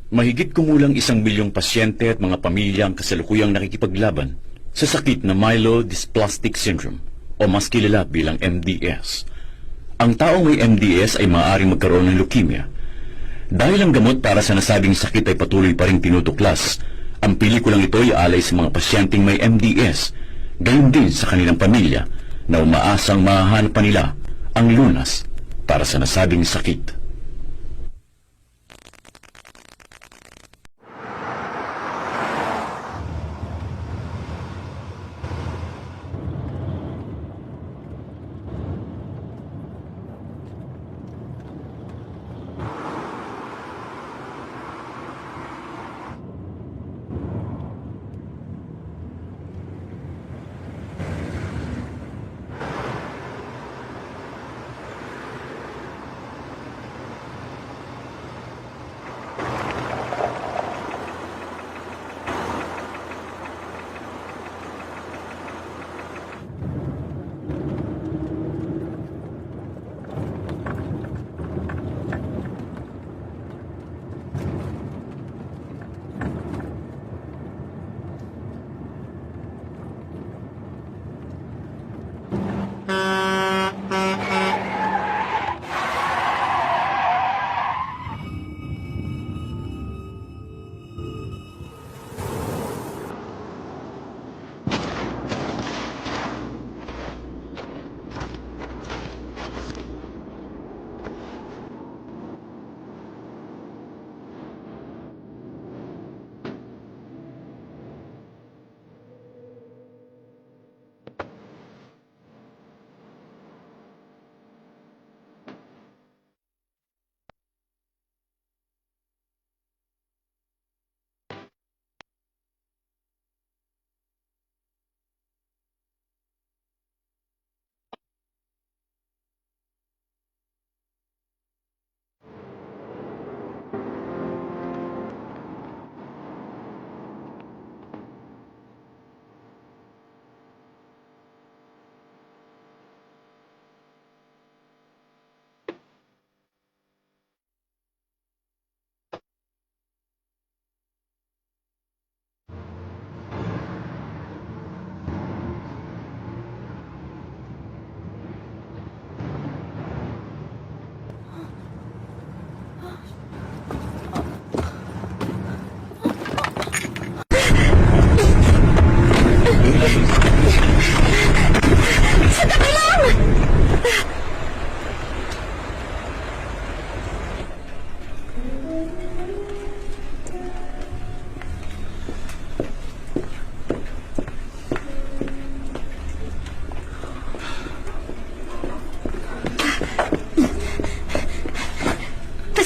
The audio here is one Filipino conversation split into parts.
Mahigit kumulang 1 milyong pasyente at mga pamilya ang kasalukuyang nakikipaglaban sa sakit na myelodysplastic syndrome o mas kilala bilang MDS. Ang taong may MDS ay maaaring magkaroon ng leukemia. Dahil ang gamot para sa nasabing sakit ay patuloy pa rin tinutuklas, ang pelikulang ito ay alay sa mga pasyenteng may MDS, gayon din sa kanilang pamilya na umaasang mahahanap pa nila ang lunas para sa nasabing sakit.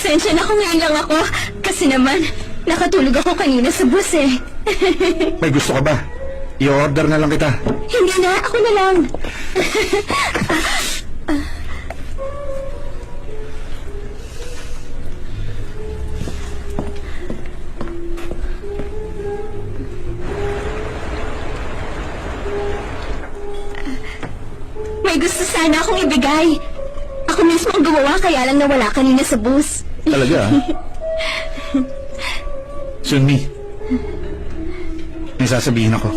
Pasensya na kung ngayon lang ako. Kasi naman, nakatulog ako kanina sa bus eh. May gusto ka ba? I-order na lang kita. Hindi na, ako na lang. May gusto sana akong ibigay. Ako mismo ang gumawa, kaya lang nawala kanina sa bus. Talaga? Sunmi, may sasabihin ako.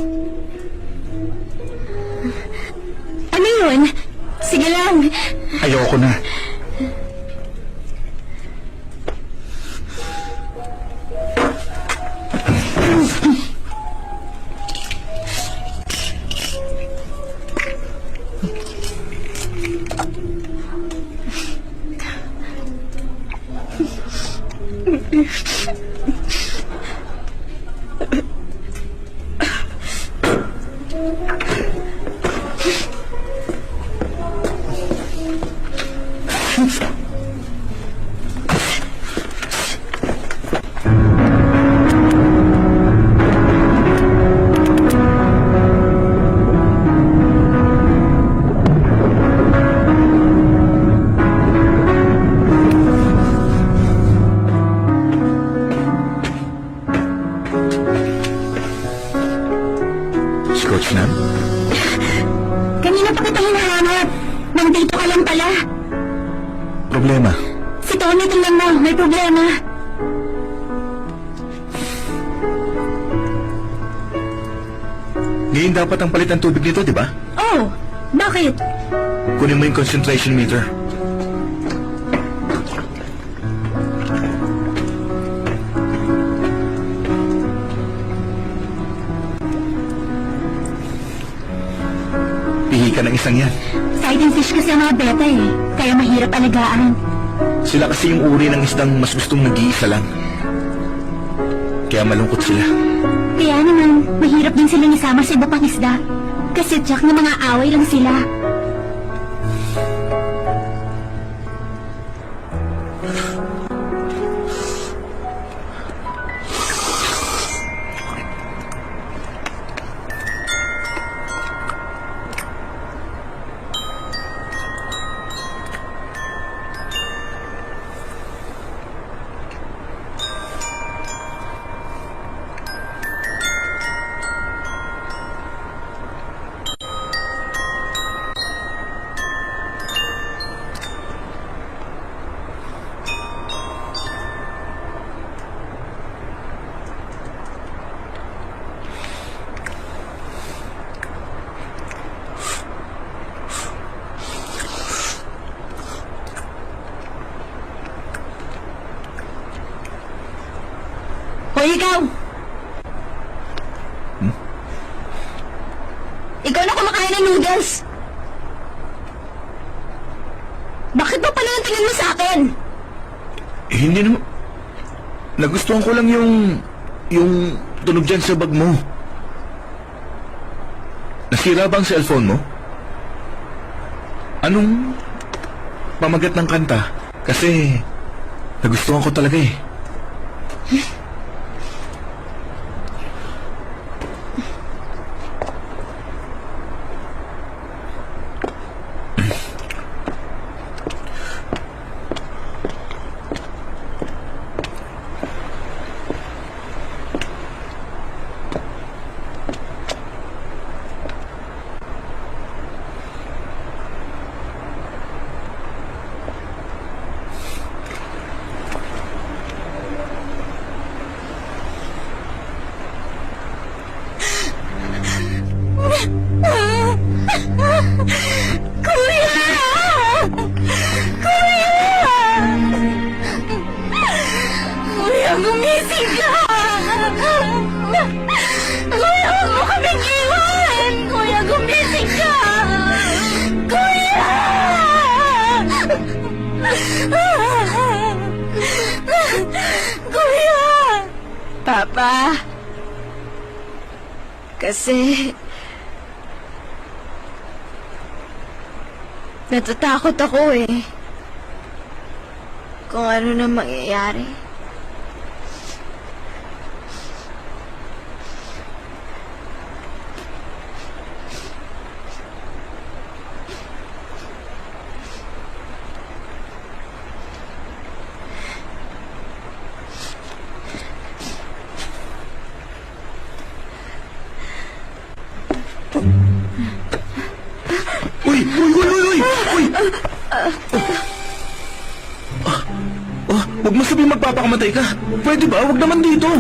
Ano yun? Sige lang. Ayoko na. Coach Nam? Kanina pa kita hinahanap. Nandito ka lang pala. Problema? Si Tony, tingnan mo. May problema. Ngayon dapat ang palit ng tubig nito, di ba? Oh, bakit? Kunin mo yung concentration meter. Pihi ka ng isang yan. Fighting fish kasi ang mga beta eh. Kaya mahirap alagaan. Sila kasi yung uri ng isdang mas gustong nag-iisa lang. Kaya malungkot sila. Kaya naman, mahirap din silang isama sa iba pang isda. Kasi Jack na mga away lang sila. Hoy, ikaw! Ikaw na kumakain ng noodles! Bakit ba pala ang tingin mo sa akin? Eh, hindi naman... Nagustuhan ko lang yung tunog dyan sa bag mo. Nasira ba ang cellphone mo? Anong pamagat ng kanta? Kasi nagustuhan ko talaga eh. Kuya! Kuya! Kuya, gumising ka! Kuya, huwag mo kaming iwan! Kuya, gumising ka! Kuya! Kuya! Papa! Kasi... natatakot ako eh. Kung ano na mangyayari. Uy! Uy! Uy! Uy! Uy! Uy! Huwag mo sabihin magpapakamatay ka. Pwede ba? Huwag naman dito.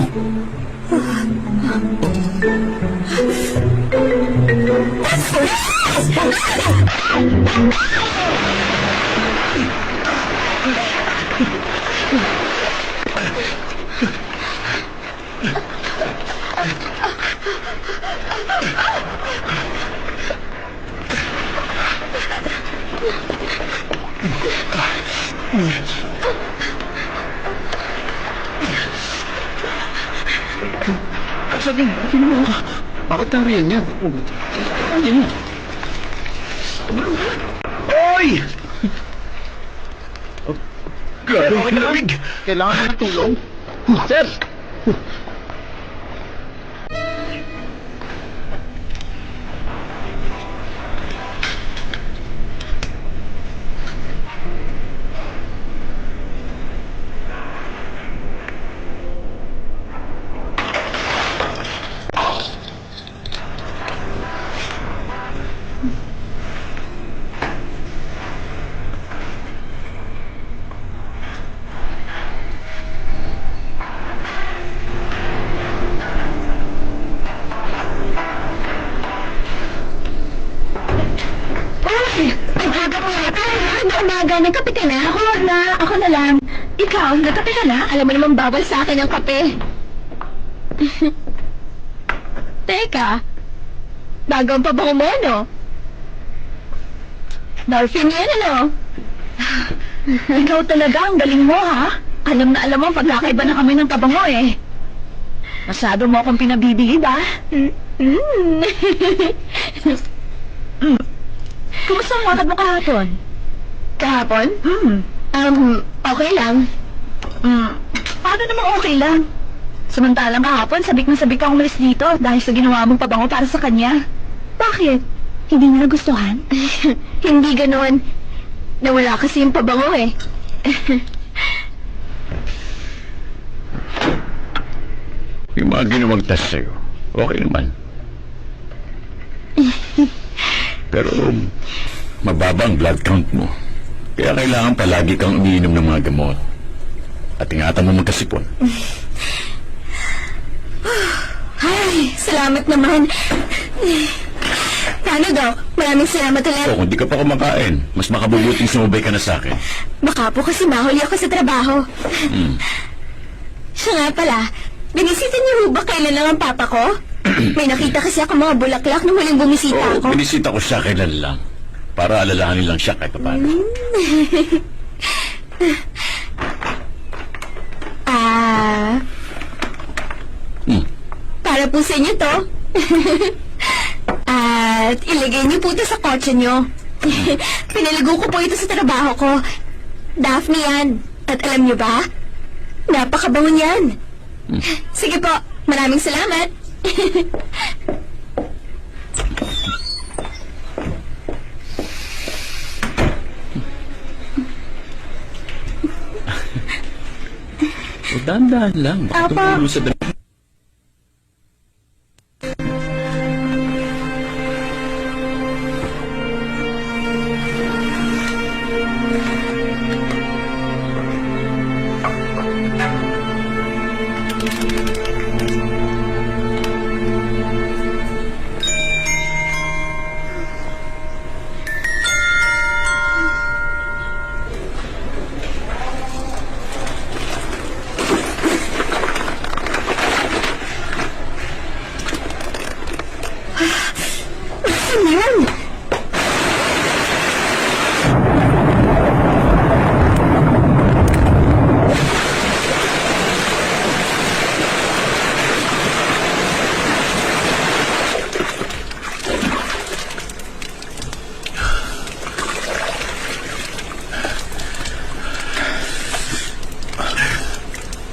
Sabi mo, bakit ang real niya? Ano yun? Oy! Grabe ang lamig. Kailangan ng tulong? Sir! May kape ka na? Ako wag na. Ako na lang. Ikaw, nagkape ka na? Alam mo naman bawal sa akin ang kape. Teka. Bagong pabango mo, no? Dolphin yan, ano? Ikaw talaga, ang galing mo, ha? Alam na alam mo, pagkakaiba na kami ng pabango, eh. Masyado mo akong pinabibigay, ba? Kumusta ang lakad mo kahapon? Kahapon? Okay lang. Paano naman okay lang? Samantalang kahapon, sabik na sabik ka umalis dito dahil sa ginawa mong pabango para sa kanya. Bakit? Hindi niya nagustuhan? Hindi ganoon. Nawala kasi yung pabango eh. Yung mga ginawang test sa'yo, okay naman. Pero mababa ang blood count mo. Kaya kailangan palagi kang umiinom ng mga gamot. At ingatan mo magkasipon. Ay, salamat naman. Paano daw? Maraming salamat ulit. O kung di ka pa kumakain, mas makabubuting sumubay ka na sa akin. Baka po kasi mahuli ako sa trabaho. Siya nga pala, binisita niyo ba kailan lang ang papa ko? May nakita kasi ako mga bulaklak nung huling bumisita Oo, ako. binisita ko siya kailan lang. Para alalahanin lang siya kahit paano. Para po sa inyo to. At ilagay niyo po ito sa kotse niyo. Pinaligo ko po ito sa trabaho ko. Daphne yan. At alam niyo ba? Napakabango niyan. Sige po, maraming salamat. O dahan-dahan lang. Baka Apa. tumulo sa dami. Ano yan?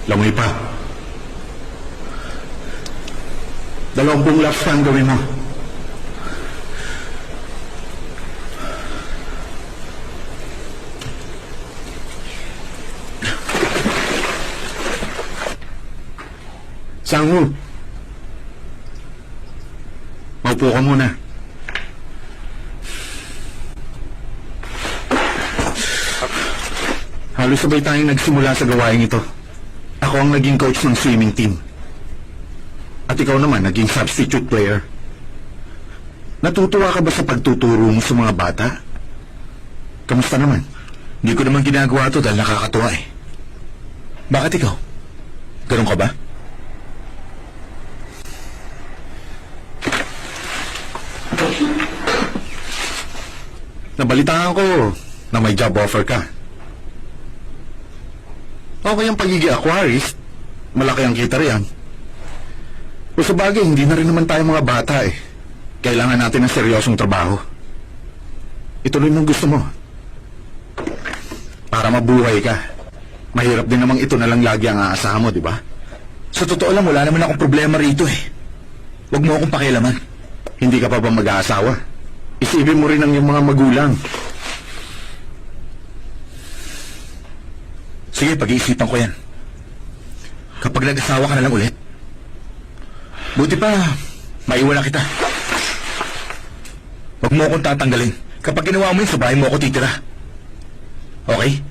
Langoy pa. 20 laps pa ang gawin mo. Sangwoo. Maupo ka muna. Halos sabay tayong nagsimula sa gawain ito. Ako ang naging coach ng swimming team. At ikaw naman naging substitute player. Natutuwa ka ba sa pagtuturo mo sa mga bata? Kamusta naman? Hindi ko naman ginagawa ito dahil nakakatuwa eh. Bakit ikaw? Ganun ka ba? Nabalitaan ko na may job offer ka. Okay ang pagiging aquarist. Malaki ang kita riyan. O sa bagay, hindi na rin naman tayo mga bata eh. Kailangan natin ng seryosong trabaho. Ituloy mong gusto mo. Para mabuhay ka. Mahirap din namang ito na lang lagi ang aasahan mo, di ba? Sa totoo lang, wala naman akong problema rito eh. Huwag mo akong pakialaman. Hindi ka pa ba mag-aasawa? Isipin mo rin ang iyong mga magulang. Sige, pag-iisipan ko yan. Kapag nag-asawa ka na lang ulit, buti pa, maiwala kita. Huwag mo akong tatanggalin. Kapag ginawa mo yun, sa bahay mo ako titira. Okay?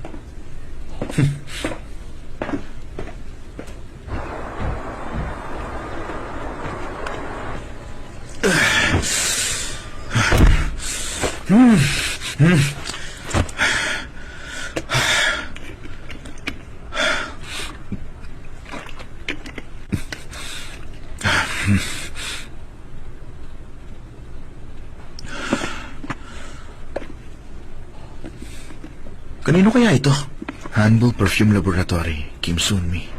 Kanino kaya ito? Hanbul Perfume Laboratory, Kim Sunmi.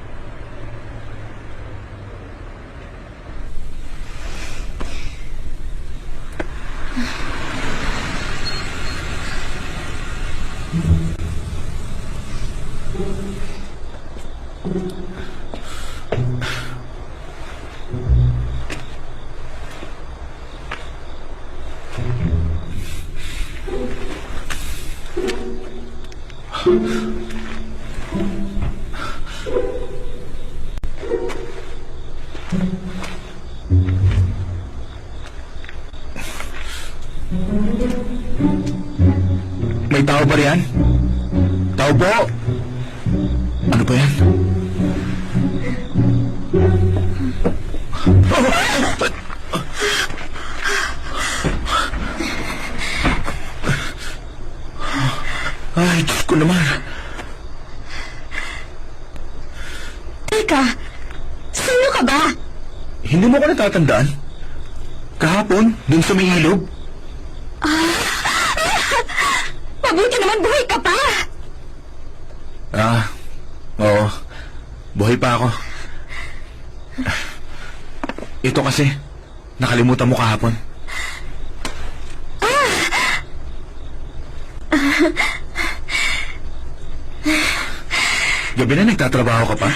May tao ba riyan? Tao po? Ano ba yan? Ay, Diyos ko naman. Teka, sino ka ba? Hindi mo ko natatandaan? Kahapon, dun sa may ilog? Mabuti naman buhay ka pa! Oo. Buhay pa ako. Ito kasi, nakalimutan mo kahapon. Gabi na nagtatrabaho ka pa?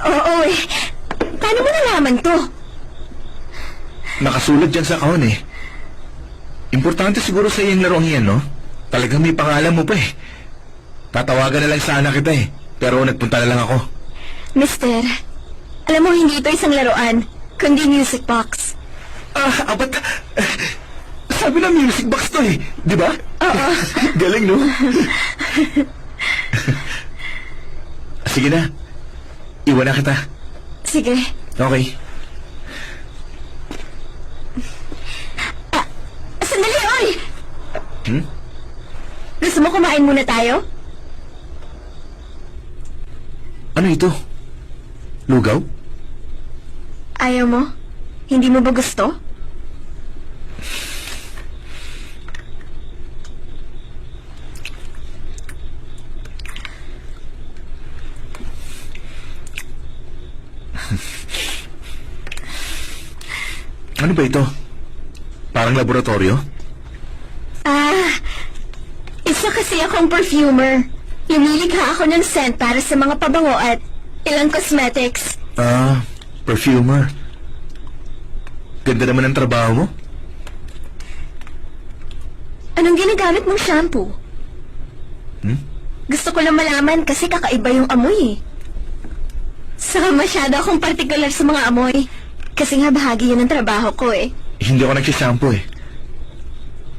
Oo eh. Paano mo nalaman to? Nakasulat dyan sa kahon eh. Importante siguro sa yung larong yan, no? Talagang may pangalan mo pa eh. Tatawagan na lang sana kita eh. Pero nagpunta na lang ako. Mister, alam mo hindi ito isang laruan, kundi music box. Ba't... sabi na music box to eh. Di ba? Oo. Galing, no? Sige na. Iwan na kita. Sige. Okay. Sandali, oy! Hmm? Gusto mo kumain muna tayo? Ano ito? Lugaw? Ayaw mo? Hindi mo ba gusto? Ano ba ito? Parang laboratorio? Isa kasi akong perfumer. Lumilikha ako ng scent para sa mga pabango at ilang cosmetics. Perfumer. Ganda naman ang trabaho mo. Anong ginagamit mong shampoo? Gusto ko lang malaman kasi kakaiba yung amoy eh. Saka masyado akong partikular sa mga amoy. Kasi nga bahagi yun ng trabaho ko eh. Hindi ako nagsishampoo eh.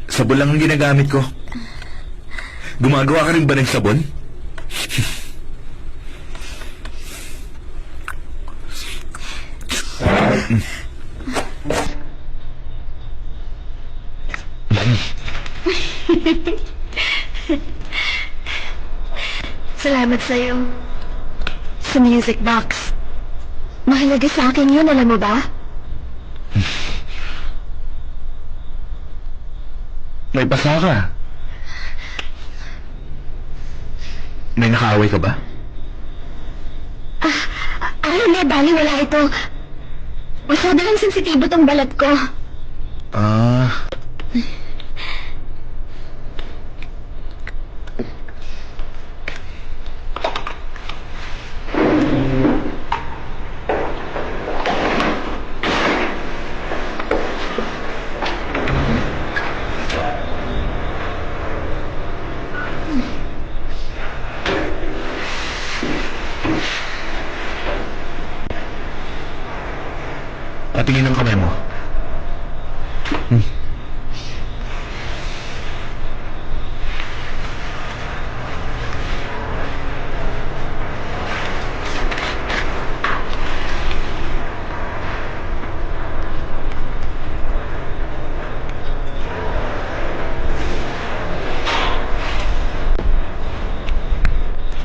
Sabon lang ang ginagamit ko. Gumagawa ka rin ba ng sabon? Salamat sa'yo. Sa music box. Mahalaga sa akin yun, alam mo ba? May pasa ka. May nakaaway ka ba? Hindi, bali wala ito. Masyado lang sensitibo tong balat ko. Patingin ang kamay mo.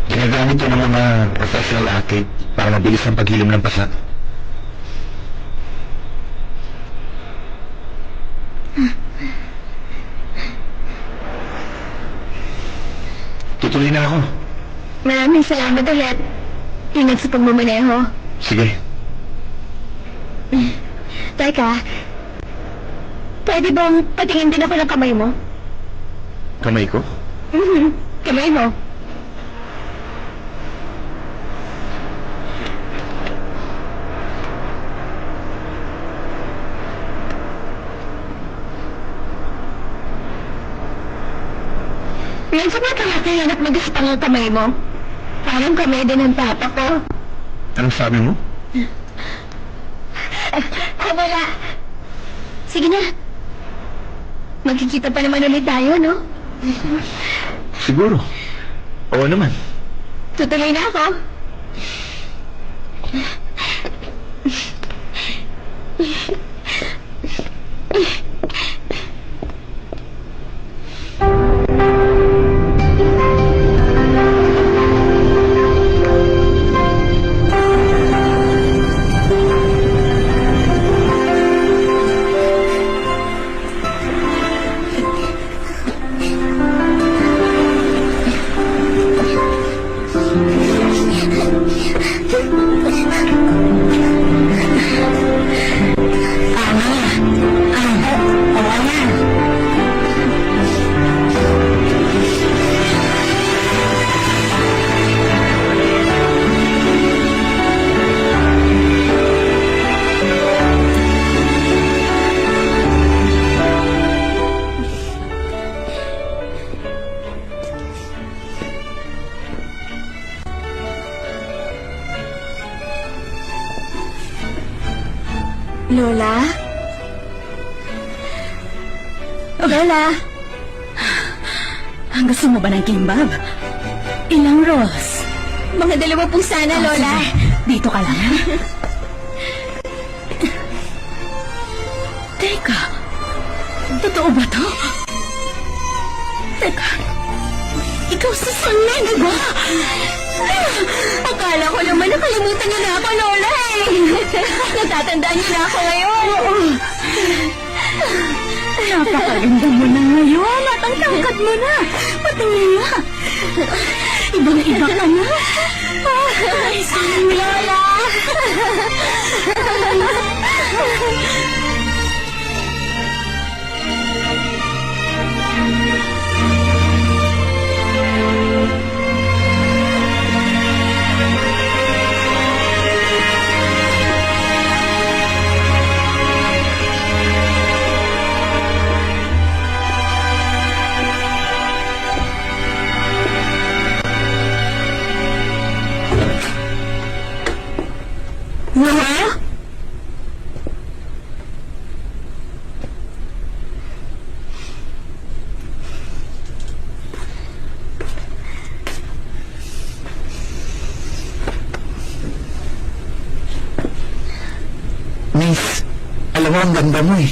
Ginagamit yun ng mga professional athlete para mabilis ang paghilim ng pasa. tuloy na ako. Maraming salamat ulit. Ingat sa pagmamaneho. Sige. Teka, pwede bang patingin din ako ng kamay mo? Kamay ko? Kamay mo. Minsan nga kaya at mag-ispang ang kamay mo. Parang kamay din ng papa ko. Anong sabi mo? Wala. Sige na. Magkikita pa naman ulit tayo, no? Siguro. Oo naman. Tutuloy na ako. Lola? Lola? Gusto mo ba ng kimbab? Ilang rolls? Mga 20 sana, Lola. Sige. Dito ka lang. Teka. Totoo ba to? Teka. Ikaw si Sunman, diba? Akala ko naman nakalimutan niyo na ako, Lola eh. Natatandaan niyo na ako ngayon. Napakaganda mo na ngayon at ang tangkad mo na. Patingin nga. Ibang-iba ka na. Ay, Lola! Lola? Miss, alam mo ang ganda mo eh.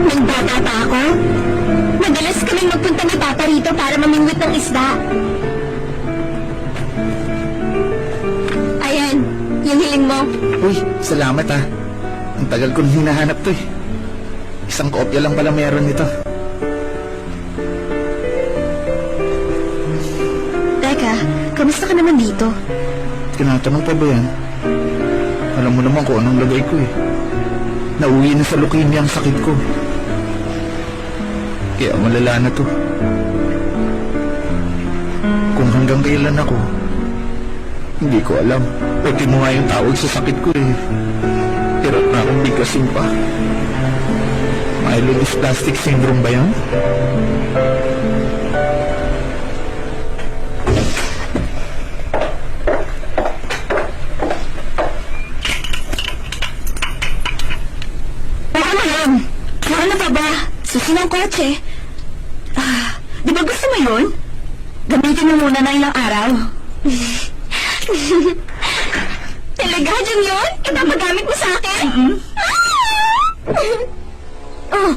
Nung bata pa ako, madalas kaming magpunta ni Papa rito para mamingwit ng isda. Ayan, yung hiling mo. Uy, salamat ah. Ang tagal ko nang hinahanap to eh. Isang kopya lang pala meron nito. Teka, kamusta ka naman dito? Tinatanong pa ba yan? Alam mo naman kung anong lagay ko eh. Nauwi na sa leukemia ang sakit ko. Kaya malala na to. Kung hanggang kailan ako, hindi ko alam. Pwede mo nga yung tawag sa sakit ko eh. Hirap na akong bigkasin pa. Myelodysplastic syndrome ba yan? Ano pa ba? Susi ng kotse. Di ba gusto mo yun? Gamitin mo muna na ilang araw. Talaga, dyan yun? Ipapagamit mo sa akin? Oh.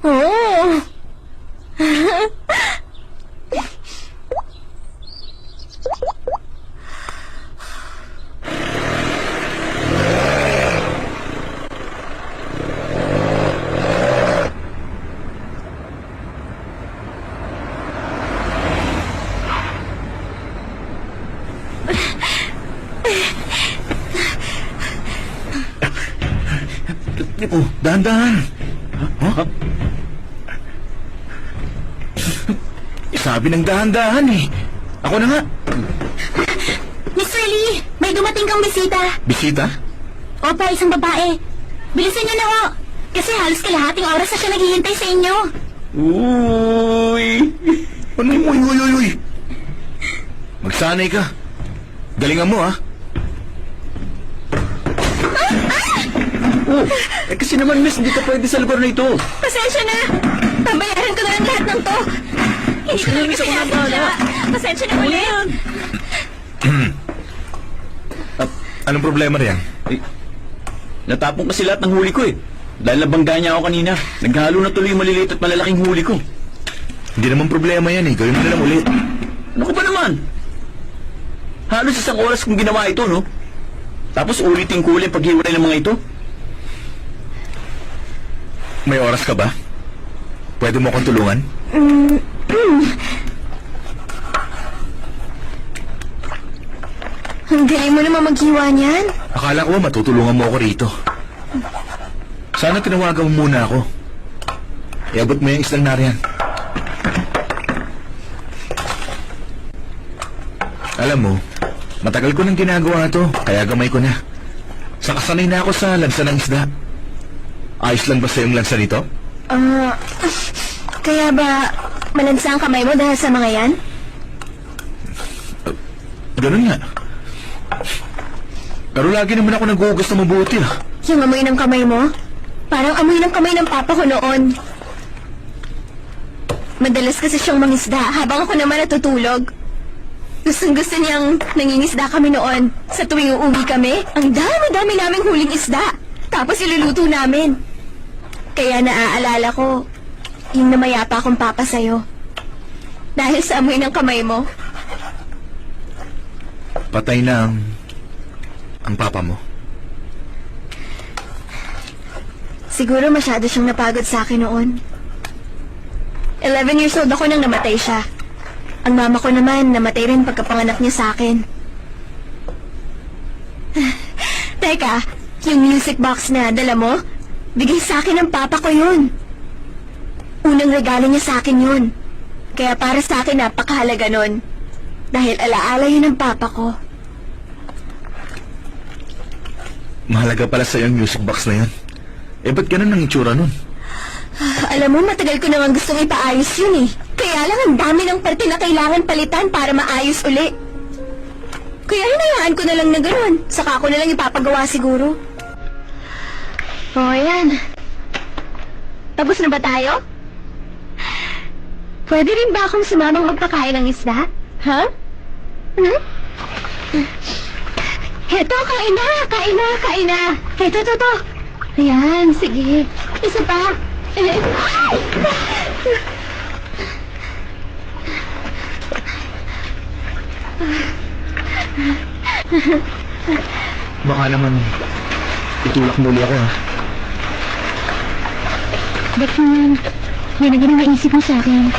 Oh. Dahan-dahan. Ha? Sabi ng dahan-dahan eh. Ako na nga. Mr. Lee, may dumating kang bisita. Bisita? Opa, isang babae. Bilisan niyo na ho. Kasi halos kalahating oras na siya naghihintay sa inyo. Uy! Ano yung uy? Magsanay ka. Galingan mo, ha? Oh, kasi naman, miss, hindi ka pwede sa lugar na ito. Pasensya na. Pambayaran ko na lang lahat ng to. Hindi ko talaga kaya siya. Pasensya na ulit. Anong problema riyan? Eh, natapong kasi lahat ng huli ko eh. Dahil nabangga niya ako kanina. Naghalo na tuloy yung maliliit at malalaking huli ko. Hindi naman problema yan eh. Gawin mo na lang ulit. Ano ko ba naman? Halos isang oras kong ginawa ito, no? Tapos ulitin ko ulit paghiwalay ng mga ito. May oras ka ba? Pwede mo akong tulungan? Ang galing mo naman maghiwa niyan. Akala ko ba matutulungan mo ako rito. Sana tinawagan mo muna ako. Iabot mo yung islang nariyan. Alam mo, matagal ko nang ginagawa to, kaya gamay ko na. Sakasanay na ako sa lansa ng isda. Ayos lang ba sa yung lansa nito? Kaya ba malansa ang kamay mo dahil sa mga yan? Ganun nga. Pero lagi naman ako nag-uugas na mabuti ah. Yung amoy ng kamay mo? Parang amoy ng kamay ng papa ko noon. Madalas kasi siyang mangisda habang ako naman natutulog. Gustong-gusto niyang nangingisda kami noon. Sa tuwing uuwi kami, ang dami-dami naming huling isda. Tapos iluluto namin. Kaya naaalala ko, yung namayapa akong papa sa'yo. Dahil sa amoy ng kamay mo. Patay na ang papa mo. Siguro masyado siyang napagod sa akin noon. 11 years old ako nang namatay siya. Ang mama ko naman, namatay rin pagkapanganak niya sa akin. Teka, yung music box na dala mo, bigay sa akin ng papa ko yun. Unang regalo niya sa akin yun. Kaya para sa akin napakahalaga nun. Dahil alaala yun ng papa ko. Mahalaga pala sa yung music box na yan. Eh, ba't ganun ang itsura nun? Alam mo, matagal ko naman gustong ipaayos yun eh. Kaya lang ang dami ng parte na kailangan palitan para maayos uli. Kaya hinayaan ko na lang na ganun. Saka ako na lang ipapagawa siguro. O, yan. Tapos na ba tayo? Pwede rin ba akong sumamang magpakain ng isda? Ha? Hmm? Heto, kain na. Heto. Ayan, sige. Isa pa. Ay! Baka naman itulak muli ako ha. Ba't naman? Yan ang naisip mo sa akin.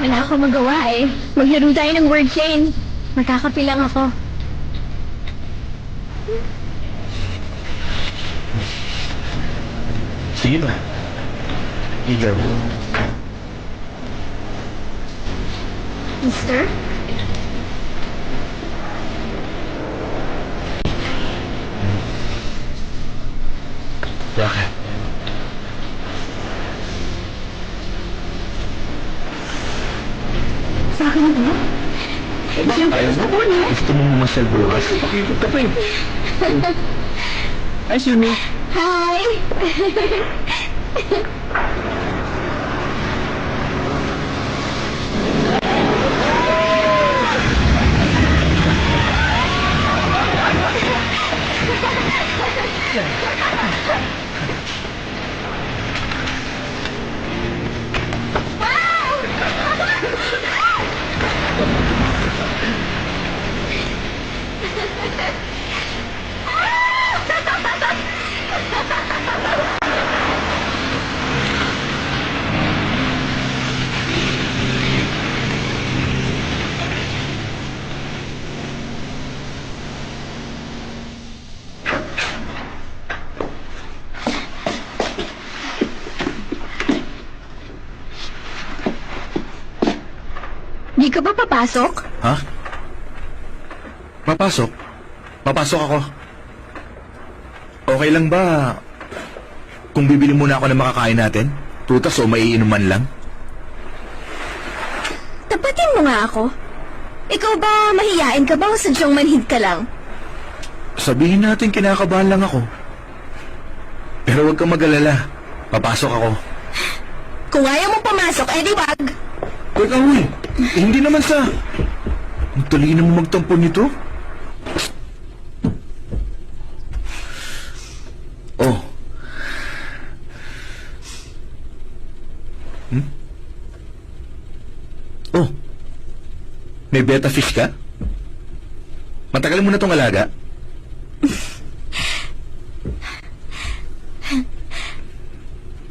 Wala ako magawa eh. Maglaro tayo ng word chain. Magkakapi lang ako. Sige ba? Eager. Mister? Bakit? Sa akin ba? Gusto mong mamasyal bukas? Pakikot ka pa eh. Ay, Sumi. Hi! ka ba papasok? Ha? Papasok? Papasok ako. Okay lang ba kung bibili muna ako ng makakain natin? Prutas o maiinuman lang? Tapatin mo nga ako. Ikaw ba mahiyain ka ba o sadyang manhid ka lang? Sabihin natin kinakabahan lang ako. Pero huwag kang mag-alala. Papasok ako. Kung ayaw mo pumasok, edi wag. Teka, uy. Hindi naman sa... Ang talino mo magtampo nito. Oh. Oh. May betta fish ka? Matagal mo na tong alaga?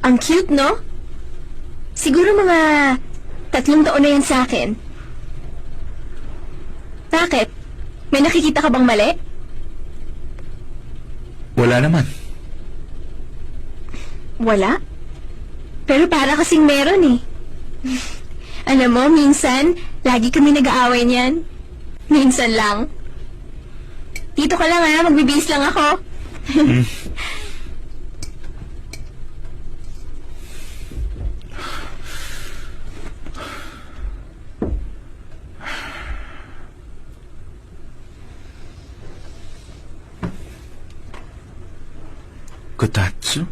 Ang cute, no? Siguro mga 3 taon na yan sa akin. Bakit? May nakikita ka bang mali? Wala naman. Wala. Pero para kasing meron eh. Alam mo, minsan, lagi kami nag-aaway niyan. Minsan lang. Dito ka lang ha, magbibihis lang ako. Kotatsu?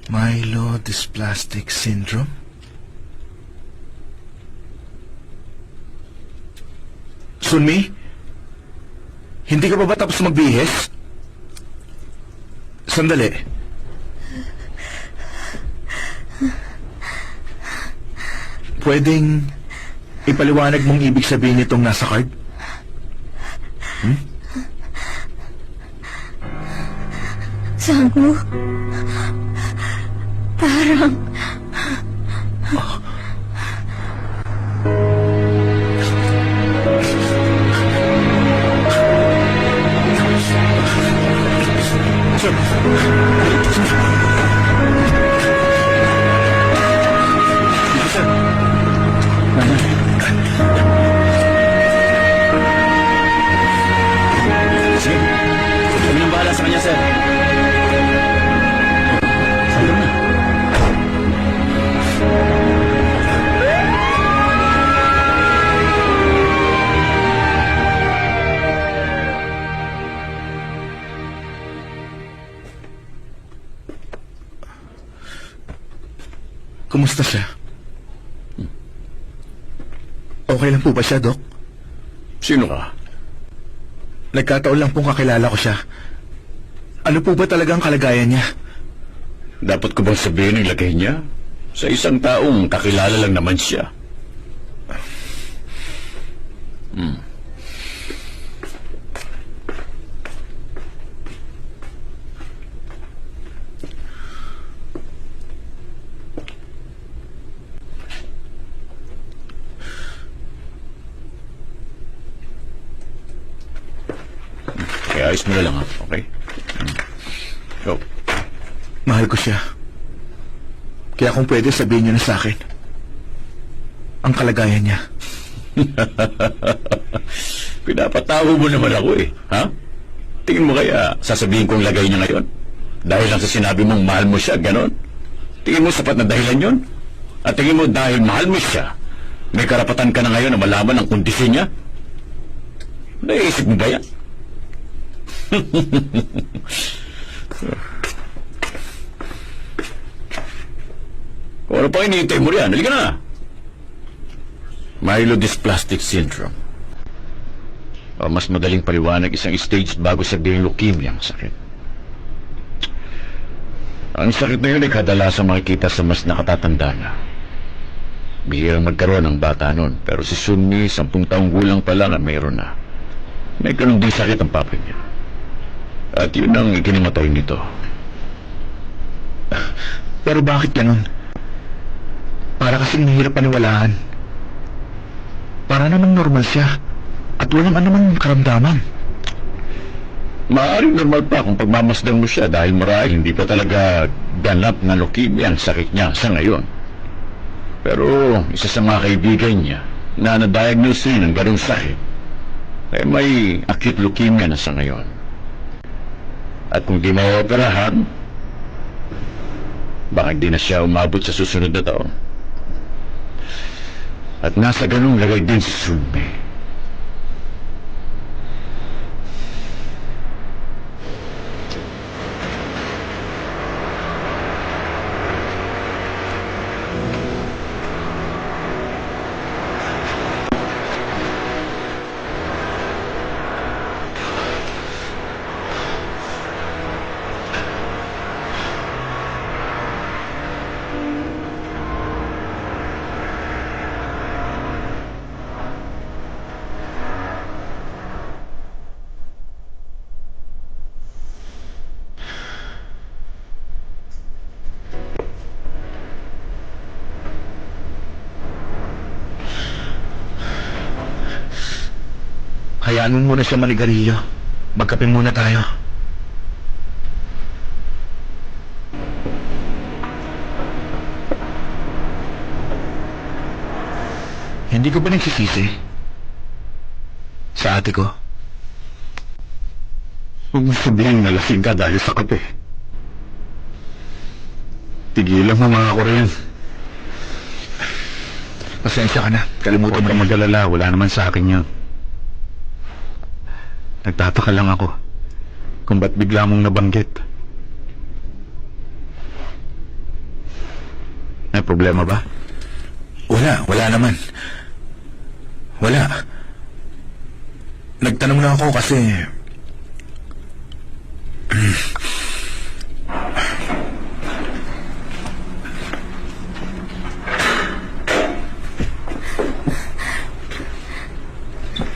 Myelodysplastic syndrome? Sunmi? Hindi ka pa ba tapos magbihis? Sandali. Pwedeng ipaliwanag mong ibig sabihin nitong nasa card? Saan mo? Parang... Sige. Kami nang bahala sa kanya, sir. Sabi na. Kumusta siya? Okay lang po ba siya, Dok? Sino ka? Nagkataon lang pong kakilala ko siya. Ano po ba talagang kalagayan niya? Dapat ko bang sabihin ang lagay niya? Sa isang taong kakilala lang naman siya. Kaya ayos mo na lang, ha? Okay? Go. Mahal ko siya. Kaya kung pwede, sabihin niyo na sa akin ang kalagayan niya. Pinapatawa mo naman ako eh, ha? Tingin mo kaya sasabihin kong lagay niya ngayon? Dahil lang sa sinabi mong mahal mo siya, ganon? Tingin mo sapat na dahilan yon? At tingin mo dahil mahal mo siya, may karapatan ka na ngayon na malaman ang kondisyon niya? Naisip mo ba yan? Kung ano pa hinihintay mo riyan, halika na! Myelodysplastic syndrome. O mas madaling paliwanag, isang stage bago sabihin leukemia ang sakit. Ang sakit na yun ay kadalasang makikita sa mas nakatatanda na. Bihirang magkaroon ng bata noon, pero si Sunmi, 10 taong gulang pa lang, mayroon na. May ganun din sakit ang papa niya. At yun ang ikinimatay nito. Pero bakit ganun? Para kasing mahirap paniwalaan. Para namang normal siya. At walang anumang karamdaman. Maaaring normal pa kung pagmamasdan mo siya dahil marahil hindi pa talaga ganap na leukemia ang sakit niya sa ngayon. Pero isa sa mga kaibigan niya na na-diagnose rin ng ganong sakit ay may acute leukemia na sa ngayon. At kung di maoperahan, baka di na siya umabot sa susunod na taon. At nasa ganong lagay din si Sunmi. Hayaan mo muna siya manigarilyo. Magkape muna tayo. Hindi ko ba nagsisisi? Sa ate ko. Huwag mo sabihin na lasing ka dahil sa kape. Tigilan mo mga Korean. Pasensya ka na. Kalimutan Huwag mo ka na. mag-alala, wala naman sa akin yun. Nagtataka lang ako kung ba't bigla mong nabanggit. May problema ba? Wala naman. Wala. Nagtanong na ako kasi...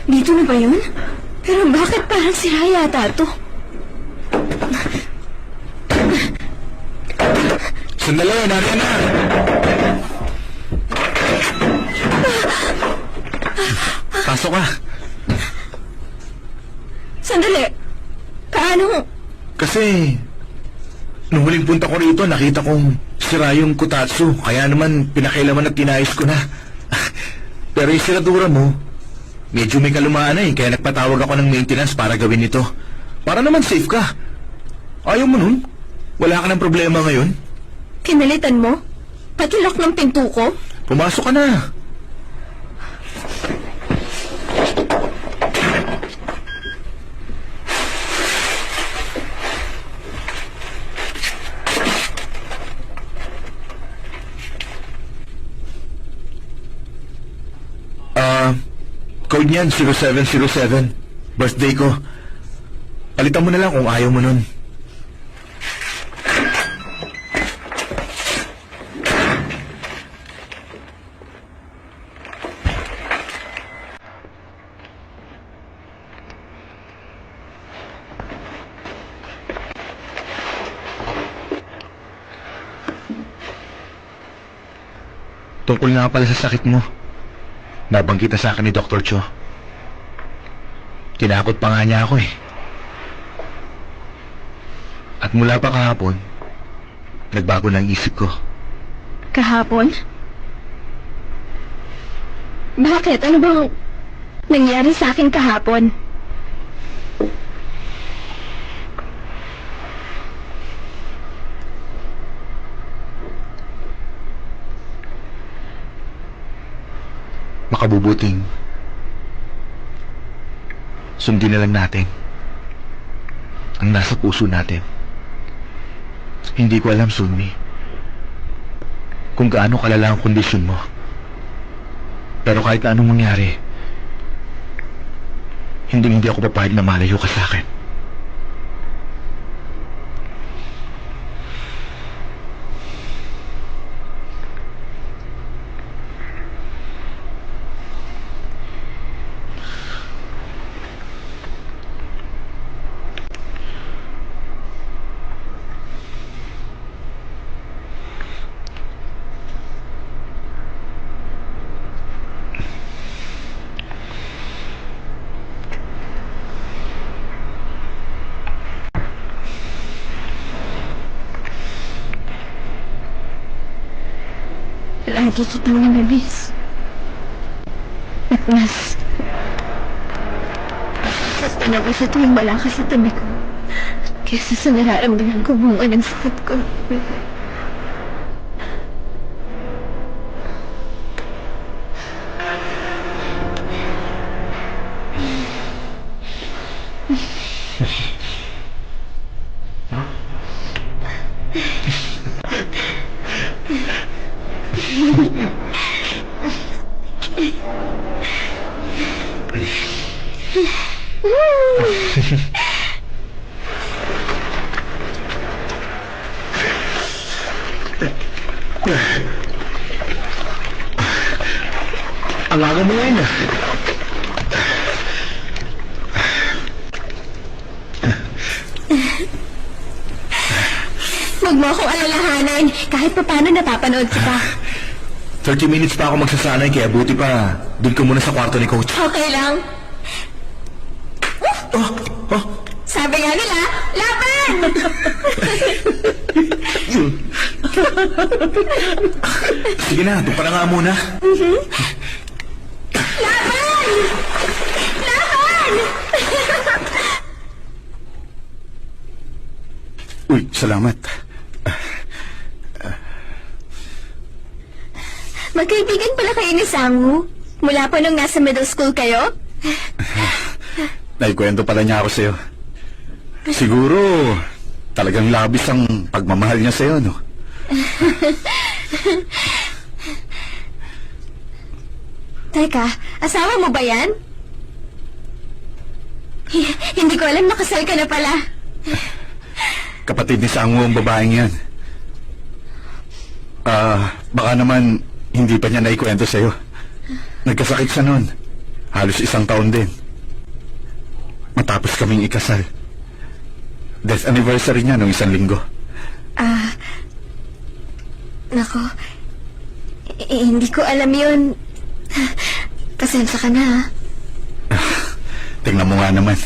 Dito na ba yun? Pero bakit parang sira yata to? Sandali, nariyan na! Pasok ka. Sandali! Paano? Kasi... Nung huling punta ko rito, nakita kong sira yung kutatsu. Kaya naman, pinakailaman at tinayos ko na. Pero yung siradura mo, medyo may kalumaan na eh. Kaya nagpatawag ako ng maintenance para gawin ito. Para naman safe ka. Ayaw mo nun? Wala ka ng problema ngayon? Kinalitan mo? Pati lock ng pinto ko? Pumasok ka na. Code niyan, 0707. Birthday ko. Palitan mo na lang kung ayaw mo nun. Tungkol nga pala sa sakit mo. Nabanggit na sa akin ni Dr. Cho. Tinakot pa nga niya ako eh. At mula pa kahapon, nagbago na ang isip ko. Kahapon? Bakit? Ano bang nangyari sa akin kahapon? Makabubuting sundin na lang natin ang nasa puso natin. Hindi ko alam, Sunmi, kung gaano kalala ang kondisyon mo. Pero kahit na anong mangyari, hindi ako papayag na malayo ka sa akin. natututong ng labis. At mas tunog isa tuwing wala ka sa tabi ko. Kesa sa nararamdaman ko bunga ng sakit ko. Ang aga mo ngayon ah. Huwag mo akong alalahanan. Kahit pa paano napapanood kita. 30 minutes pa ako magsasanay kaya buti pa doon ko muna sa kwarto ni Coach. Okay lang. Oh, oh. Sabi nga nila, laban! Sige na, doon pa na nga muna. Laban! Laban! Uy, salamat. Magkaibigan pala kayo ni Sangu? Mula pa nung nasa middle school kayo? Naikwento pala niya ako sa'yo. Siguro, talagang labis ang pagmamahal niya sa'yo, no? Teka, asawa mo ba yan? Hindi ko alam nakasal ka na pala. Kapatid ni Sango ang babaeng yan. Baka naman hindi pa niya naikwento sa'yo. Nagkasakit siya noon. Halos 1 taon din. Matapos kaming ikasal. Death anniversary niya nung 1 linggo. Nako, hindi ko alam yun. Pasensya ka na, ha? Tingnan mo nga naman.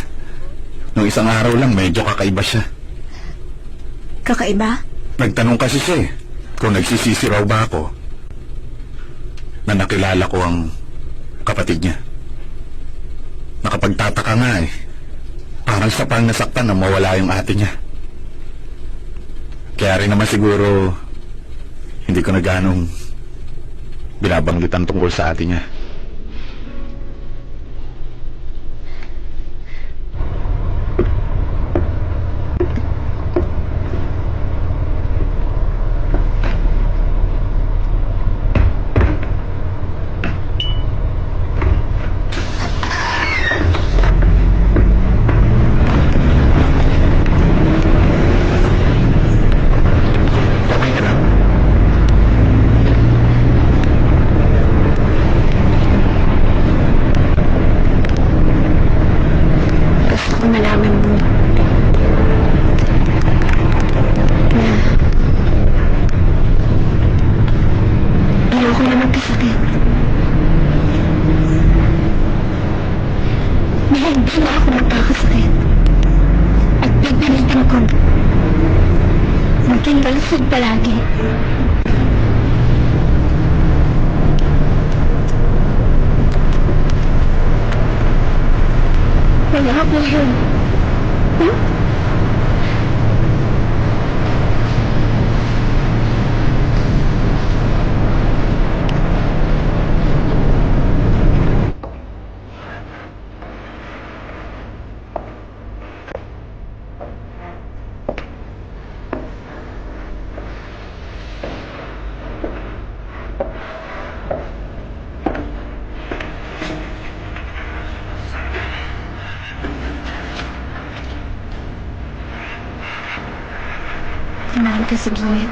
Nung 1 araw lang, medyo kakaiba siya. Kakaiba? Nagtanong kasi siya kung nagsisisi raw ba ako na nakilala ko ang kapatid niya. Nakapagtataka nga Parang siya pang nasaktan na mawala yung ate niya. Kaya rin naman siguro hindi ko na ganong binabanggitan tungkol sa ate niya. Balusog palagi. Wala ako yun. Tinahan ka sa gilid.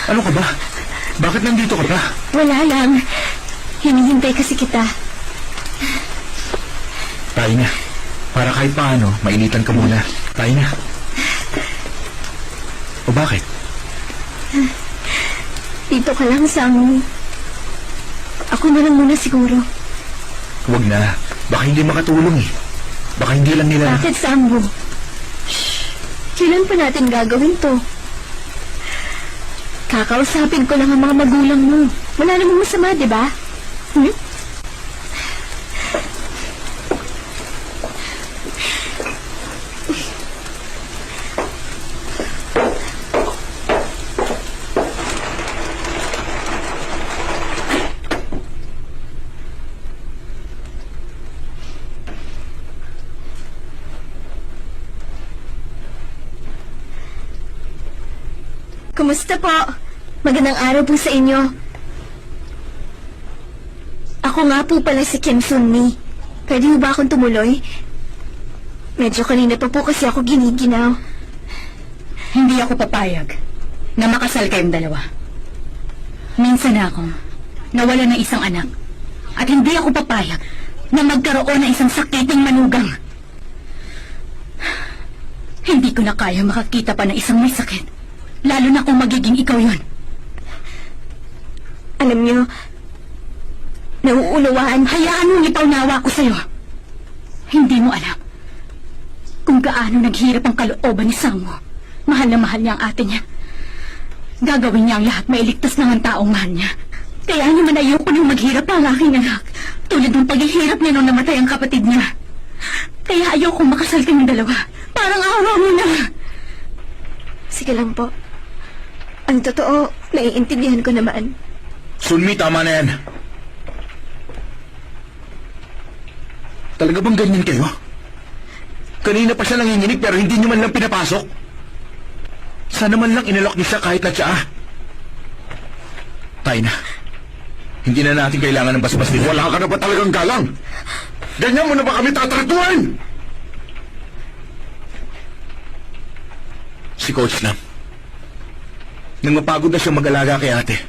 Ano ka ba? Bakit nandito ka pa? Wala lang. Hinihintay kasi kita. Tayo na. Para kahit paano, mainitan ka muna. Tayo na. O bakit? Dito ka lang, Sam. Ako na lang muna siguro. Huwag na. Baka hindi makatulong eh. Baka hindi lang nila... Bakit, Sambo? Kailan pa natin gagawin to? Kakausapin ko lang ang mga magulang mo. Wala namang masama, di ba? Hmm? Kumusta po? Magandang araw po sa inyo. Ako nga po pala si Kim Sun-mi. Pwede mo ba akong tumuloy? Medyo kanina pa po kasi ako giniginaw. Hindi ako papayag na makasal kayong dalawa. Minsan na akong nawala ng isang anak at hindi ako papayag na magkaroon ng isang sakiting manugang. Hindi ko na kaya makakita pa ng isang may sakit. Lalo na kung magiging ikaw yon. Alam niyo, nauunawaan. Hayaan mong ipaunawa ko sa'yo. Hindi mo alam kung gaano naghirap ang kalooban ni Samo. Mahal na mahal niya ang ate niya. Gagawin niya ang lahat mailigtas ng ang taong mahal niya. Kaya naman ayoko nang maghirap ang aking anak. Tulad ng paghihirap niya nung namatay ang kapatid niya. Kaya ayoko makasal kayong dalawa. Parang awa mo na. Sige lang po. Ang totoo, naiintindihan ko naman. Sunmi, tama na yan. Talaga bang ganyan kayo? Kanina pa siya nanginginig pero hindi niyo man lang pinapasok. Sana man lang inalok niyo siya kahit na siya. Tayo na. Hindi na natin kailangan ng basbas nito. Wala ka na ba talagang galang? Ganyan mo na ba kami tatratuhan? Si Coach Lam. Nang mapagod na siyang mag-alaga kay ate.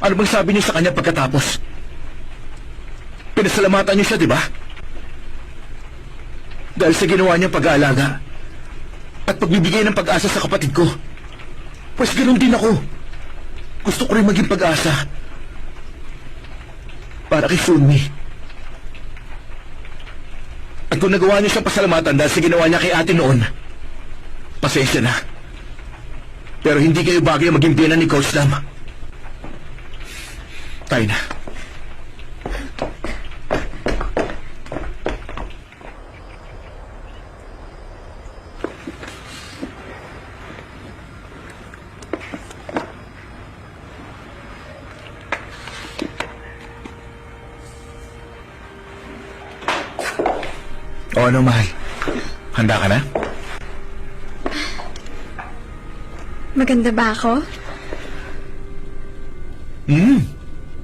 Ano bang sabi niyo sa kanya pagkatapos? Pinasalamatan niyo siya, di ba? Dahil sa ginawa niyang pag-aalaga at pagbibigay ng pag-asa sa kapatid ko. Pues ganoon din ako. Gusto ko rin maging pag-asa. Para kay Sunmi. At kung nagawa niyo siyang pasalamatan dahil sa ginawa niya kay ate noon, pasensya na. Pero hindi kayo bagay maging biyenan ni Coach Lam. Tayo na. O ano, mahal? Handa ka na? Maganda ba ako?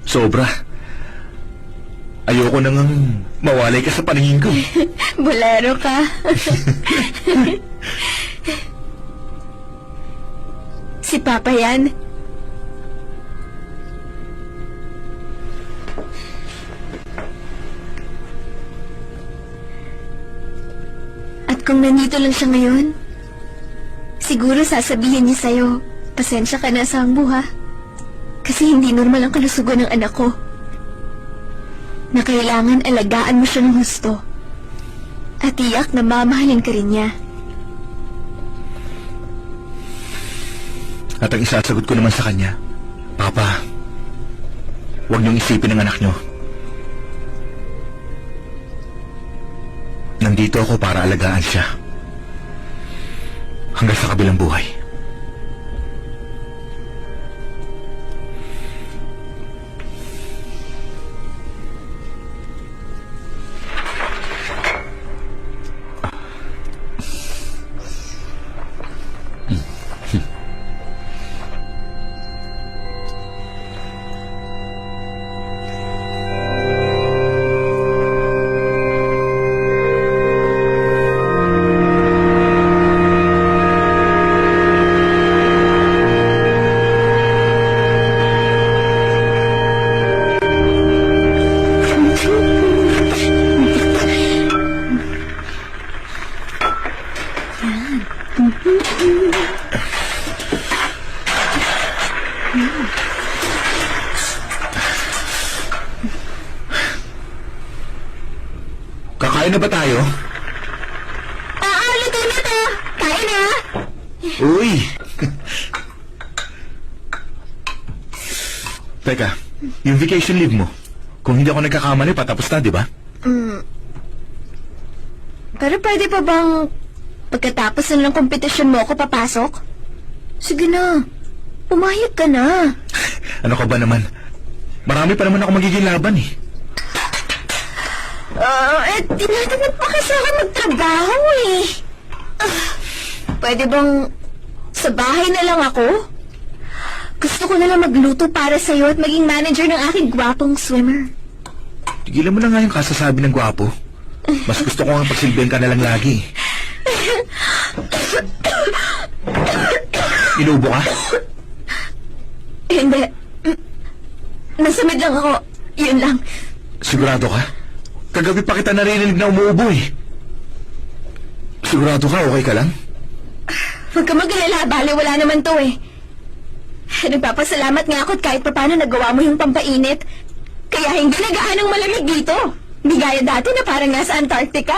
Sobra. Ayoko nang mawalay ka sa paningin ko. Bolero ka. Si Papa yan. At kung nandito lang siya ngayon, siguro sasabihin niya sa'yo, pasensya ka na, Sambo, ha? Kasi hindi normal ang kalusugan ng anak ko. Na kailangan alagaan mo siya ng husto. At tiyak na mamahalin ka rin niya. At ang isasagot ko naman sa kanya, Papa, huwag niyong isipin ang anak niyo. Nandito ako para alagaan siya. Hanggang sa kabilang buhay. Kakain na ba tayo? Luto na to! Kain na! Uy! Teka, yung vacation leave mo, kung hindi ako nagkakamali, patapos na, di ba? Pero pwede pa bang pagkatapos na ng kompetisyon mo ako papasok? Sige na. Pumayag ka na. Ano ka ba naman? Marami pa naman ako magiging laban eh. Tinatamad pa kasi ako magtrabaho eh. Pwede bang sa bahay na lang ako? Gusto ko na lang magluto para sa'yo at maging manager ng aking gwapong swimmer. Tigilan mo na nga yung kasasabi ng gwapo. Mas gusto ko nga pagsilbihan ka na lang lagi. Inubo ka? Hindi. Nasamid lang ako. Yun lang. Sigurado ka? Kagabi pa kita narinig na umuubo eh. Sigurado ka? Okay ka lang? Huwag ka mag-alala. Bale, wala naman to eh. Nagpapasalamat nga ako at kahit paano nagawa mo yung pampainit. Kaya hindi na gaanong malamig dito. Hindi gaya dati na parang nasa Antarctica.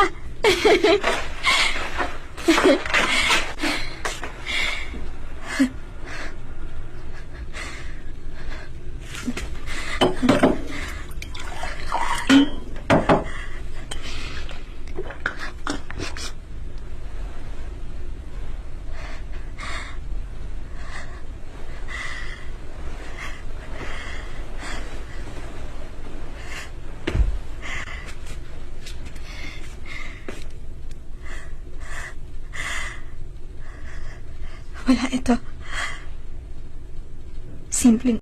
Wala ito. Simpleng...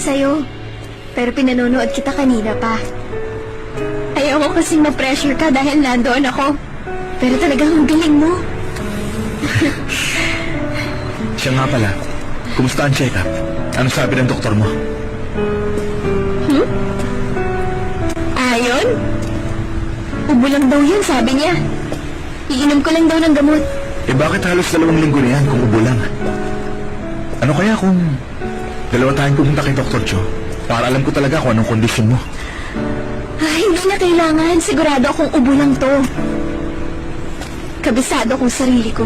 sa'yo. Pero pinanonood kita kanina pa. Ayaw ko kasing ma-pressure ka dahil nandoon ako. Pero talagang ang galing mo. Siya nga pala. Kumusta ang check-up? Ano sabi ng doktor mo? Ayon? Ubo lang daw yun, sabi niya. Iinom ko lang daw ng gamot. Eh bakit halos 2 linggo na yan kung ubo lang? Ano kaya kung dalawa tayong pumunta kay Dr. Joe para alam ko talaga kung anong kondisyon mo? Hindi na kailangan. Sigurado akong ubo lang to. Kabisado kong sarili ko.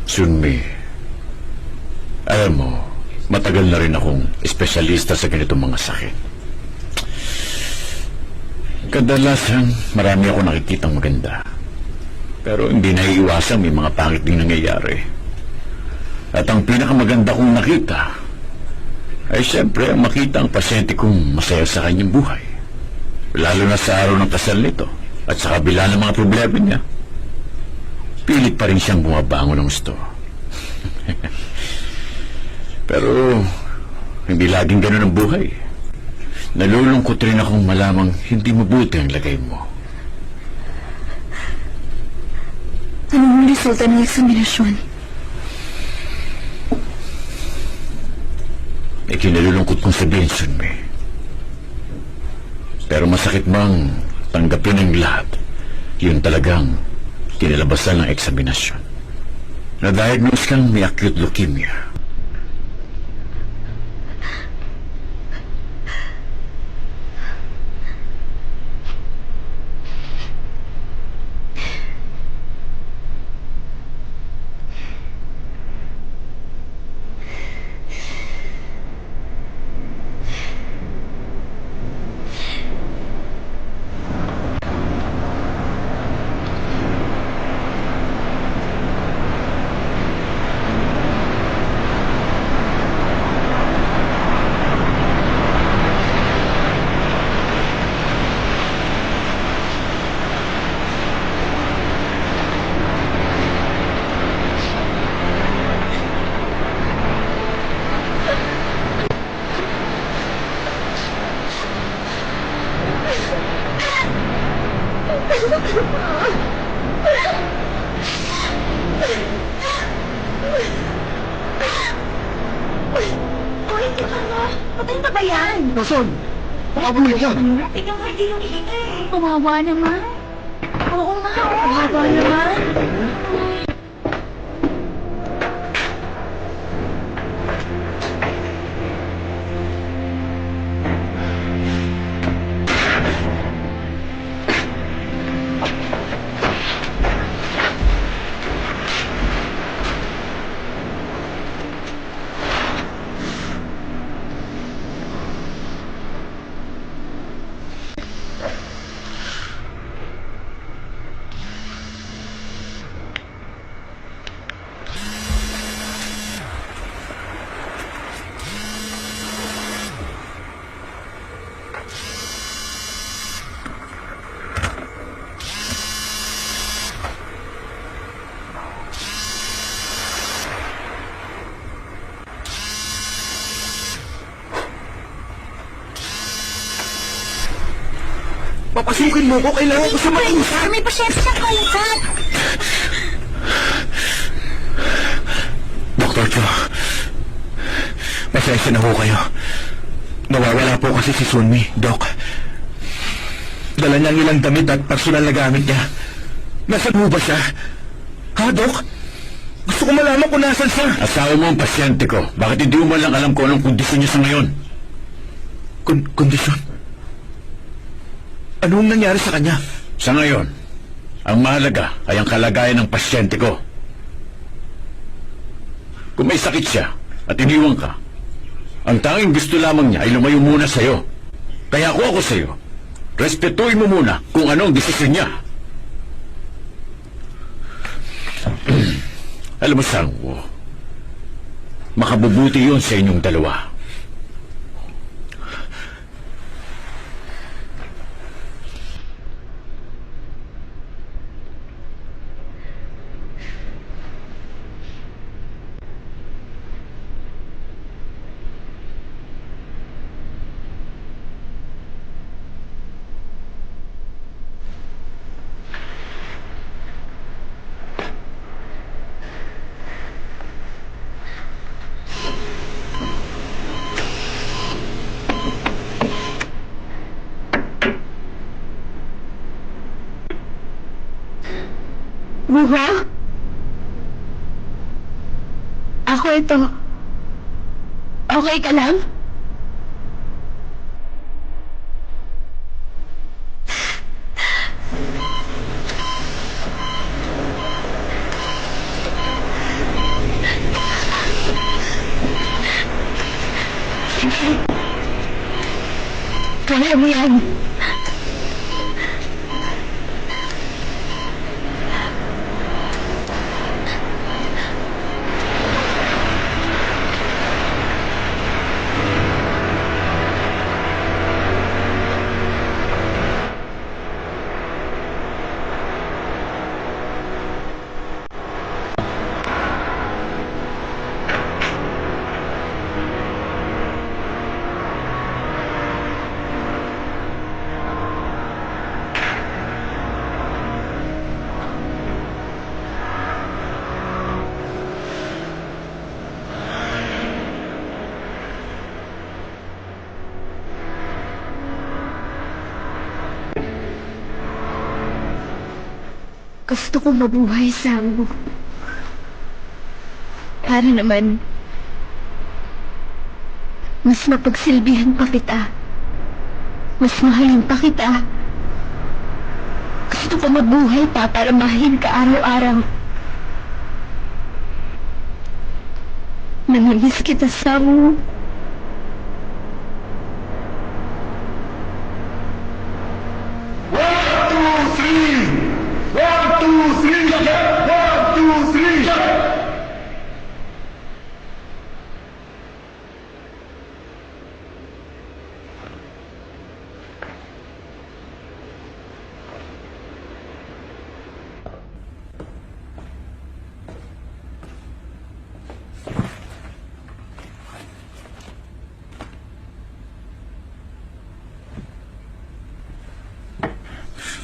Sunmi, alam mo, matagal na rin akong espesyalista sa ganitong mga sakit. Kadalasan, marami ako nakikitang maganda. Pero hindi naiiwasang may mga pangit ding nangyayari. At ang pinakamaganda kong nakita ay siyempre ang makita ang pasyente kong masaya sa kanyang buhay. Lalo na sa araw ng kasal nito at sa kabila ng mga problema niya. Pilit pa rin siyang bumabangon ng gusto. Pero hindi laging ganun ang buhay. Nalulungkot rin akong malamang hindi mabuti ang lagay mo. Anong resulta ng eksaminasyon? Ikinalulungkot kong sabihin, Sunmi. Pero masakit mang tanggapin ang lahat. Yun talagang kinalabasan ng eksaminasyon. Na-diagnose kang may acute leukemia. Uy, ano? Patay na ba yan? Nasaan? Baka bumalik yan. Tingnan mo, hindi yung iingay. Kawawa naman. Oo nga, kawawa naman. Papasukin mo ko, kailangan ko sa mag-usap. May pasyente siyang kalasat. Dr. Cho, pasensya na ho kayo. Nawawala po kasi si Sunmi, Doc. Dala niya ang ilang damit at personal na gamit niya. Nasaan ho ba siya? Ha, Doc? Gusto ko malaman kung nasan siya. Asawa mo ang pasyente ko. Bakit hindi mo man lang alam kung anong kondisyon niya sa ngayon? Kondisyon? Anong nangyari sa kanya? Sa ngayon, ang mahalaga ay ang kalagayan ng pasyente ko. Kung may sakit siya at iniwan ka, ang tanging gusto lamang niya ay lumayo muna sa'yo. Kaya ako sa'yo, respetuhin mo muna kung ano ang desisyon niya. Alam mo, Sangwo, makabubuti yun sa inyong dalawa. Buha? Ako ito. Okay ka lang? Kaya mo yan. Gusto ko mabuhay, Sam. Para naman, mas mapagsilbihan pa kita. Mas mahalin pa kita. Gusto ko mabuhay pa para mahalin ka araw-araw. Namimiss kita, Sam.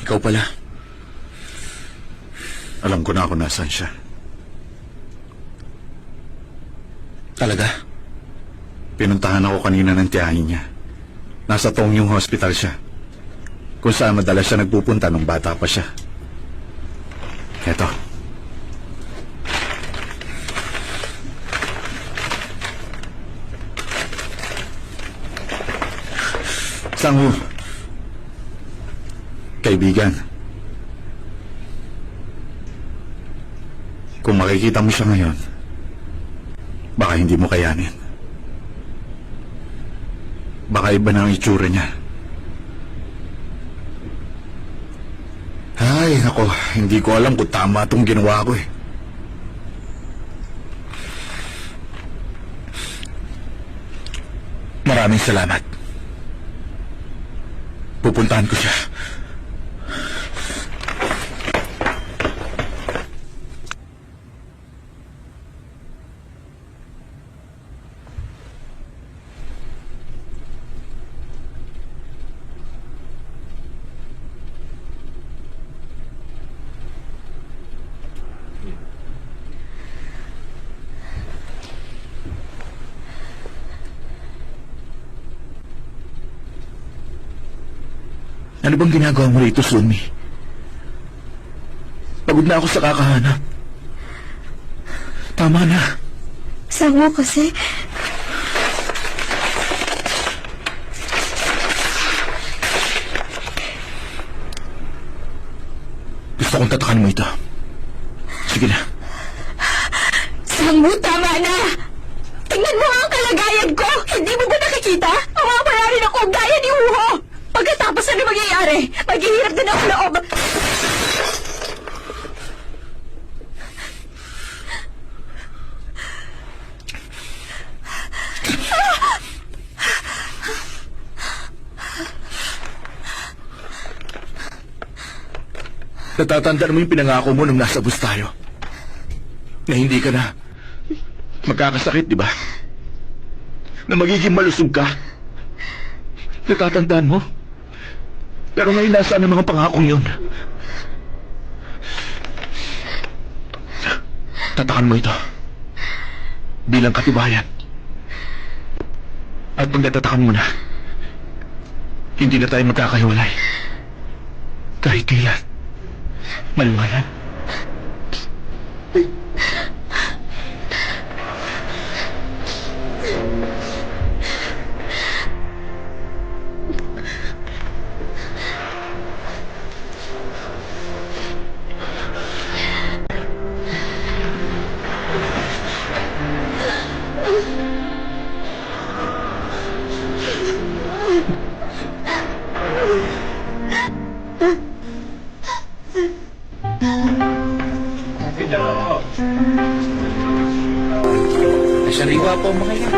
Ikaw pala. Alam ko na kung nasaan siya. Talaga? Pinuntahan ako kanina ng tiyahin niya. Nasa Tongyong Hospital siya. Kung saan madalas siya nagpupunta nung bata pa siya. Eto. Sangho. Kaibigan. Kung makikita mo siya ngayon, baka hindi mo kayanin. Baka iba na ang itsura niya. Ay, nako, hindi ko alam kung tama itong ginawa ko eh. Maraming salamat. Pupuntahan ko siya. Ano bang ginagawa mo rito, Sunmi? Pagod na ako sa kakahanap. Tama na. Sango kasi. Gusto kong tatakan mo ito. Sige na. Sango, tama na! Tingnan mo ang kalagayan ko! Hindi mo ba nakikita? Mawawala rin ako gaya ni Uho! Pagkatapos ano mangyayari? Maghihirap din ako loob! Natatandaan mo yung pinangako mo nung nasa bus tayo? Na hindi ka na magkakasakit, di ba? Na magiging malusog ka. Natatandaan mo? Pero ngayon nasaan ang mga pangakong yun? Tatakan mo ito bilang katibayan. At pag natatakan mo na, hindi na tayo magkakahiwalay. Kahit kailan. Maliwanag. Sariwa po mga yan.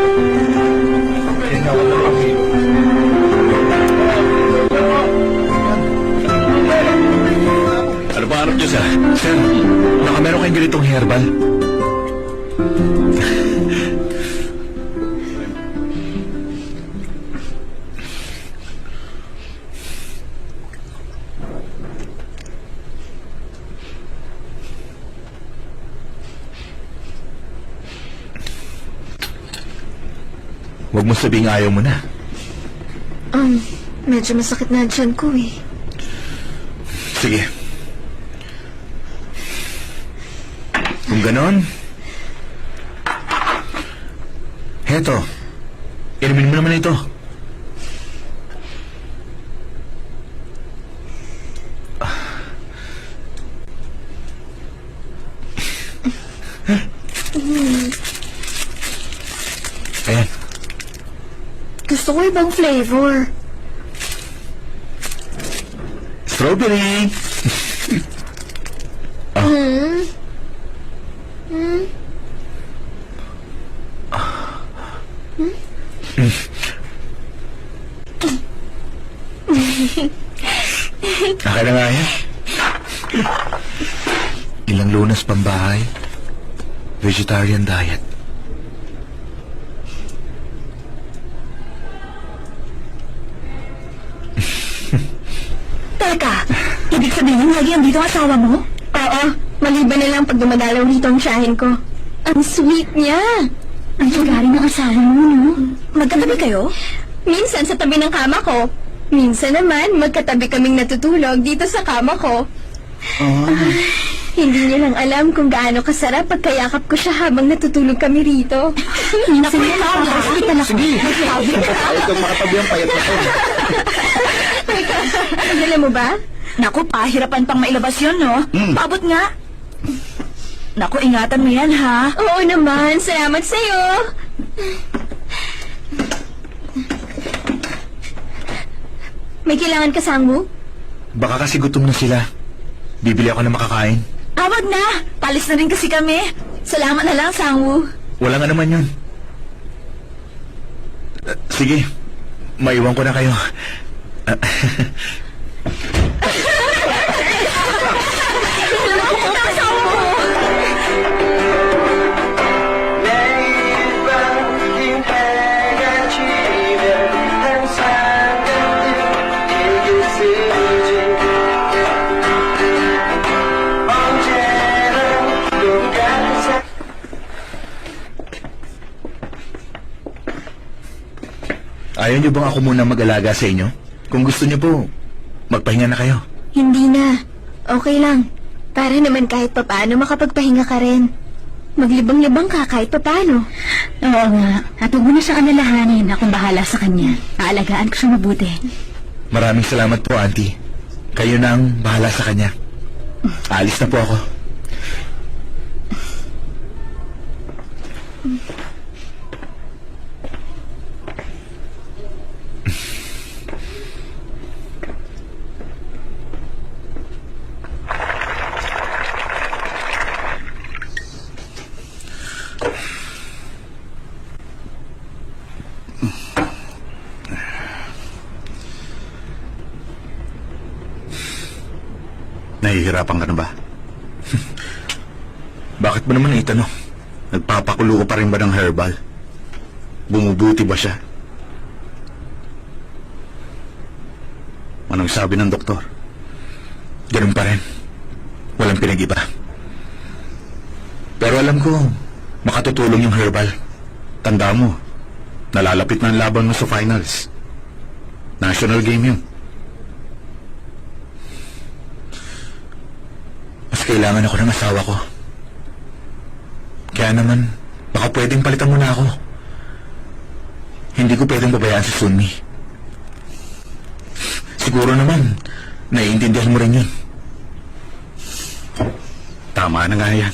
Ano ba hanap niyo, sir? Sir, baka meron kayong ganitong herbal. Huwag mo sabing ayaw mo na. Medyo masakit na dyan ko eh. Sige. Kung ganon, heto, inumin mo naman ito. Ayan. Gusto ko ibang flavor. Strawberry. Akin na nga yan. Ilang lunas pambahay. Vegetarian diet. Teka, ibig sabihin lagi andito ang asawa mo? Oo, maliban na lang pag dumadalaw rito ang tiyahin ko. Ang sweet niya. Ang lagari ng asawa mo, no? Magkatabi kayo? Minsan sa tabi ng kama ko. Minsan naman, magkatabi kaming natutulog dito sa kama ko. Hindi niya lang alam kung gaano kasarap pagkayakap ko siya habang natutulog kami rito. Naku, hospital ako. Sige. Ayaw kang makatabi ang payat na to. Alam mo ba? Naku, pahirapan pang mailabas yun, no? Paabot nga. Naku, ingatan mo yan, ha? Oo naman, salamat sa'yo. May kailangan ka, Sangwoo? Baka kasi gutom na sila. Bibili ako ng makakain. Awag na! Palis na rin kasi kami. Salamat na lang, Sangwoo. Wala nga naman yun. Sige, maiwan ko na kayo. Ayaw niyo bang ako muna mag-alaga sa inyo? Kung gusto niyo po, magpahinga na kayo. Hindi na. Okay lang. Para naman kahit papaano makapagpahinga ka rin. Maglibang-libang ka kahit papaano. Oo nga. At huwag mo na siyang alalahanin. Akong bahala sa kanya. Aalagaan ko siya mabuti. Maraming salamat po, Auntie. Kayo na ang bahala sa kanya. Alis na po ako. Nahihirapan ka na ba? Bakit mo naman itanong? Nagpapakulo ko pa rin ba ng herbal? Bumubuti ba siya? Anong sabi ng doktor? Ganun pa rin. Walang pinag-iba. Pero alam ko, makatutulong yung herbal. Tanda mo, nalalapit na ang laban mo sa finals. National game yun. Kailangan ako ng asawa ko. Kaya naman, baka pwedeng palitan mo na ako. Hindi ko pwedeng babayaan si Sunmi. Siguro naman, naiintindihan mo rin yun. Tama na nga yan.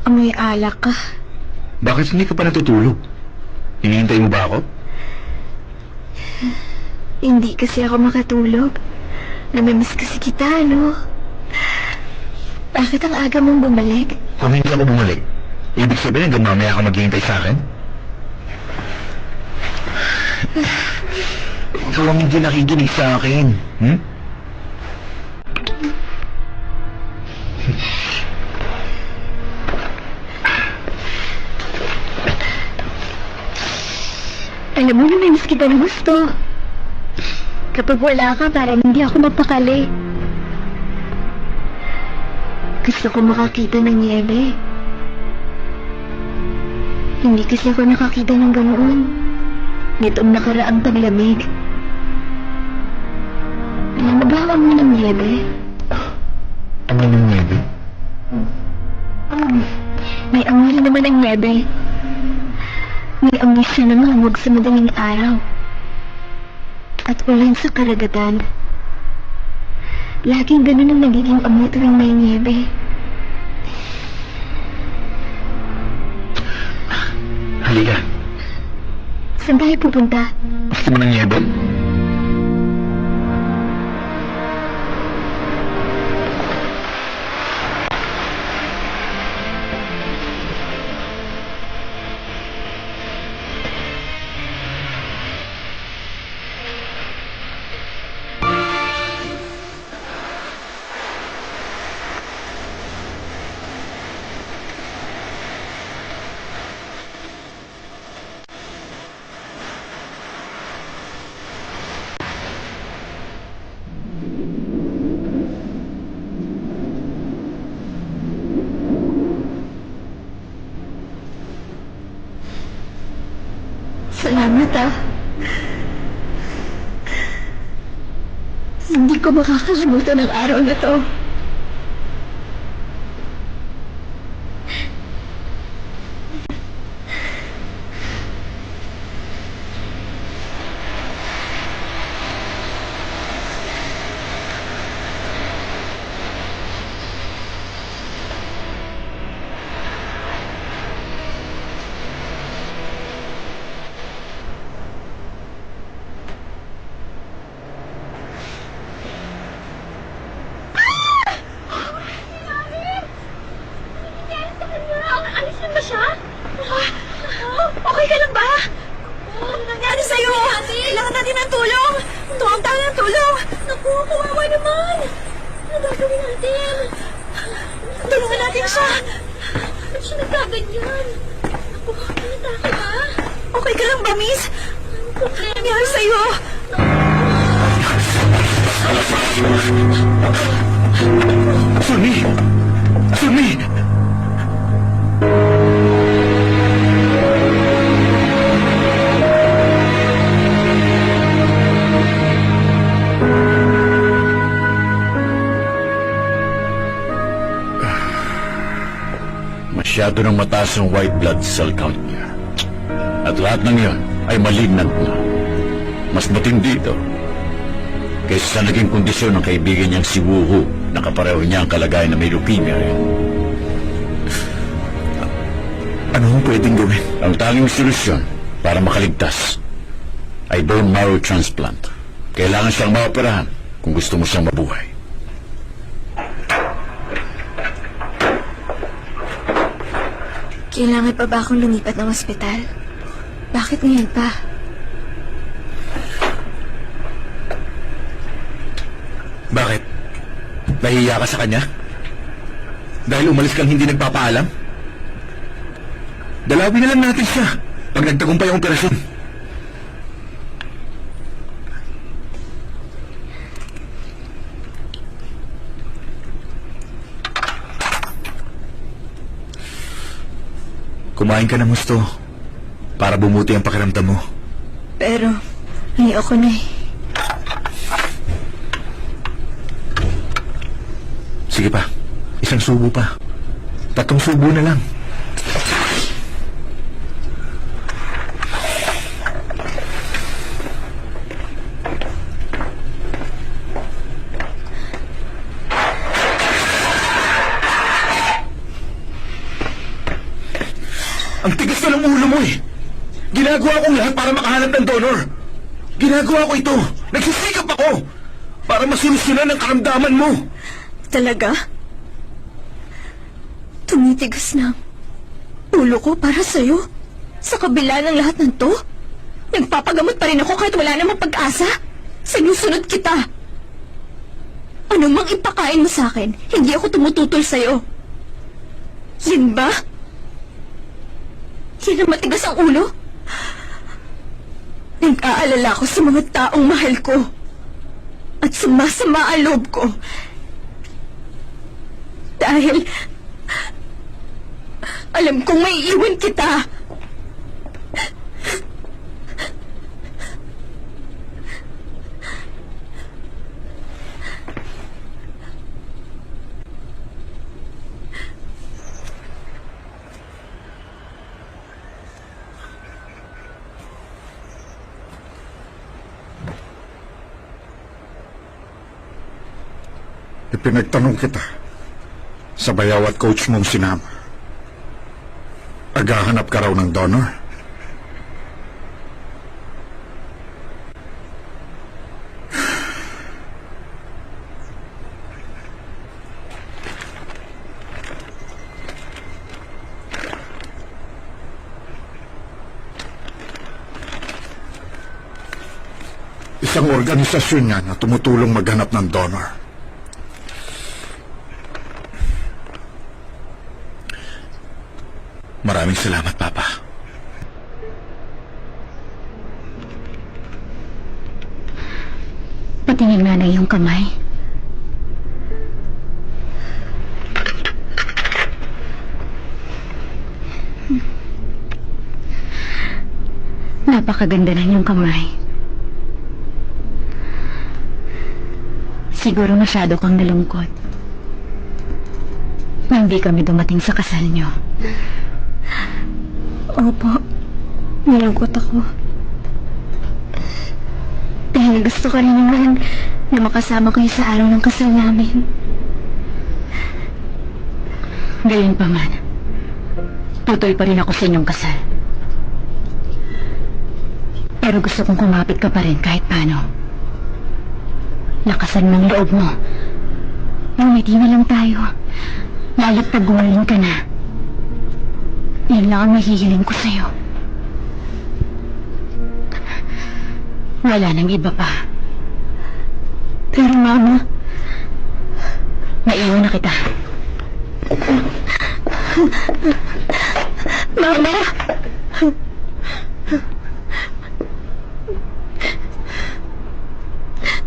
May alak ka. Bakit hindi ka pa natutulog? Hinihintay mo ba ako? Hindi kasi ako makatulog. Namimiss kasi kita, no? Bakit ang aga mong bumalik? Kung hindi ako bumalik, ibig sabihin hanggang mamaya ka maghihintay sa akin? Ikaw ang hindi nakikinig sa akin. Alam mo, namimiss kita ng gusto. Kapag wala ka, parang hindi ako mapakali. Gusto ko makakita ng niebe. Hindi kasi ako nakakita ng ganoon. Nitong nakaraang paglamig. Alam mo ba ang amoy ng niebe? Ano yung maybe? May amoy naman ang niebe. May amoy siya ng hamog sa madaling araw. At ulan sa karagatan. Laging ganun ang nagiging amoy tuwing may niebe. Halika. Saan tayo pupunta? Gusto mo ng yebo? Salamat, ah. Hindi ko makakalimutan ang araw na to. Okay ka lang ba? Ano nangyari sa'yo? Kailangan natin ng tulong. Tuwang tayo ng tulong. Naku, kawawa naman. Ano gagawin natin? Tulungan natin siya. Ba't siya nagkaganyan? Naku, natakot ba? Okay ka lang ba, miss? Ano nangyari sa'yo? Sunmi! Sunmi! Limitado ng mataas ang white blood cell count niya. At lahat ng iyon ay malignant na. Mas matindi ito kaysa sa naging kondisyon ng kaibigan niyang si Wu-Hu na kapareho niya ang kalagayan na may leukemia rin. Ano ang pwedeng gawin? Ang tanging solusyon para makaligtas ay bone marrow transplant. Kailangan siyang maoperahan kung gusto mo siyang mabuhay. Kailangan pa ba akong lumipat ng ospital? Bakit ngayon pa? Bakit? Nahihiya ka sa kanya? Dahil umalis kang hindi nagpapaalam? Dalawin na lang natin siya pag nagtagumpay ang operasyon. Kumain ka ng gusto para bumuti ang pakiramdam mo. Pero, ayoko na eh. Sige pa, isang subo pa. 3 subo na lang. Ang tigas na ng ulo mo eh. Ginagawa kong lahat para makahanap ng donor. Ginagawa ko ito. Nagsisikap ako para masolusyonan ang karamdaman mo. Talaga? Tumitigas na ang ulo ko para sa'yo? Sa kabila ng lahat ng to? Nagpapagamot pa rin ako kahit wala namang pag-asa? Sinusunod kita. Ano mang ipakain mo sa akin, hindi ako tumututol sa'yo. Yan ba? Yan ang matigas ang ulo? Nag-aalala ko sa mga taong mahal ko. At sumasama ang loob ko. Dahil alam kong may iwan kita. Ipinagtanong kita sa bayaw at coach mong sinama. Aghahanap ka raw ng donor? Isang organisasyon nga na tumutulong maghanap ng donor. Maraming salamat, Papa. Patingin nga na iyong kamay. Napakaganda na iyong kamay. Siguro masyado kang nalungkot na hindi kami dumating sa kasal niyo. Opo, nalungkot ako. Dahil gusto ko rin naman na makasama kayo sa araw ng kasal namin. Gayon pa man, tutoy pa rin ako sa inyong kasal. Pero gusto kong kumapit ka pa rin kahit paano. Lakasan ng loob mo. Ngumiti na lang tayo. Lalo't pag gumaling ka na. Yan lang ang nahihiling ko sa'yo. Wala nang iba pa. Pero Mama, Maiwan na kita. Mama!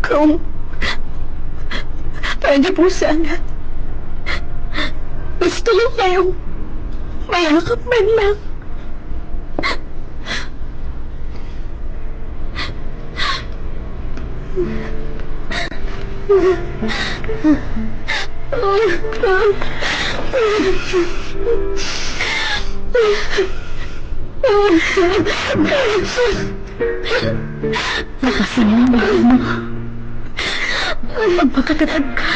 Kung pwede po sana, gusto ko kayong mayakap man lang. Lakasan mo ang loob mo. Magpakatatag ka.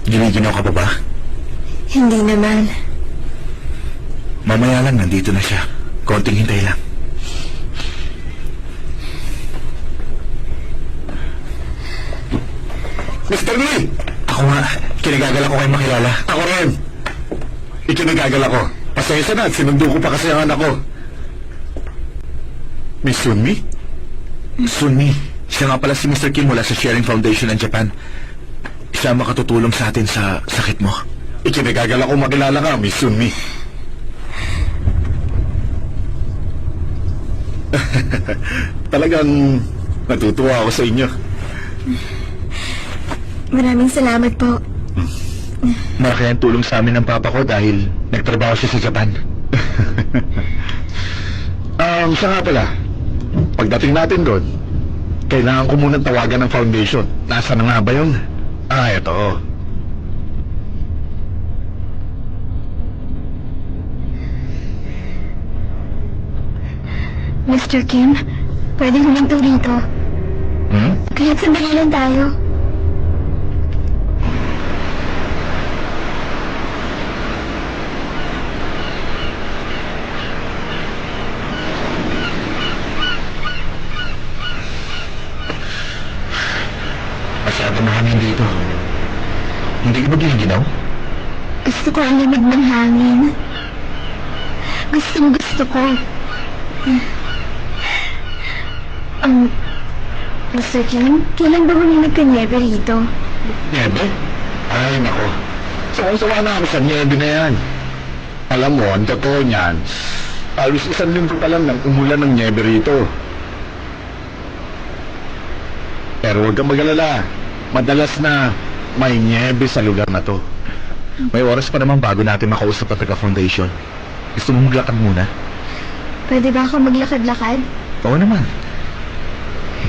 Giniginaw ka pa ba? Hindi naman. Mamaya lang, nandito na siya. Konting hintay lang. Mr. Lee! Ako nga. Kinagagal ako kayo makilala. Ako rin. Ikinagagal ako. Pasensya na, sinundo ko pa kasi ang anak ko. Miss Sunmi? Sunmi. Siya nga pala si Mr. Kim mula sa Sharing Foundation ng Japan. Siya makatutulong sa atin sa sakit mo. Ikinagagal ako makilala ka, Miss Sunmi. Talagang natutuwa ako sa inyo. Maraming salamat po. Malaki ang tulong sa amin ng papa ko dahil nagtrabaho siya sa Japan. Siya nga pala, pagdating natin doon, kailangan ko munang tawagan ng foundation. Nasa na nga ba yun? Ito. Mr. Kim, pwede huminto rito. Kahit sandali lang tayo. Masyado mahangin dito. Hindi ka ba giniginaw? Gusto ko ang lamig ng hangin. Gusto ko. Mr. Kim, kailan ba huli nagkanyebe rito? Niebe? Ay, nako. Sawa-sawa na ako sa niebe na yan. Alam mo, ang totoo niyan, halos 1 linggo pa lang nang umulan ng niebe rito. Pero huwag kang mag-alala. Madalas na may niebe sa lugar na to. May oras pa naman bago natin makausap ang taga-foundation. Gusto mo maglakad muna? Pwede ba ako maglakad-lakad? Oo naman.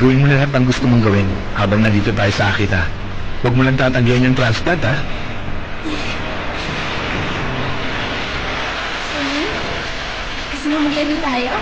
Gawin mo na lahat ang gusto mong gawin habang nandito tayo sa Akita. Huwag mo lang tatanggihan yung transplant, ha? Gusto mo maglaro tayo?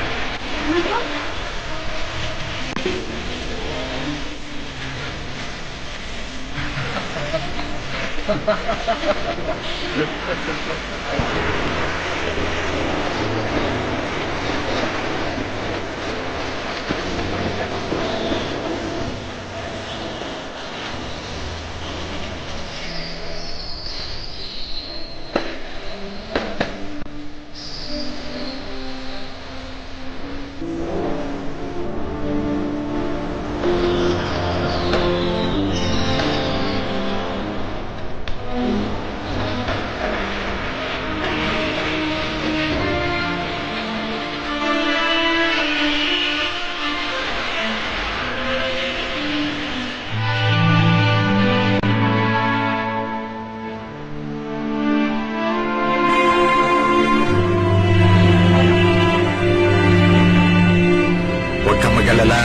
Huwag kang mag-alala.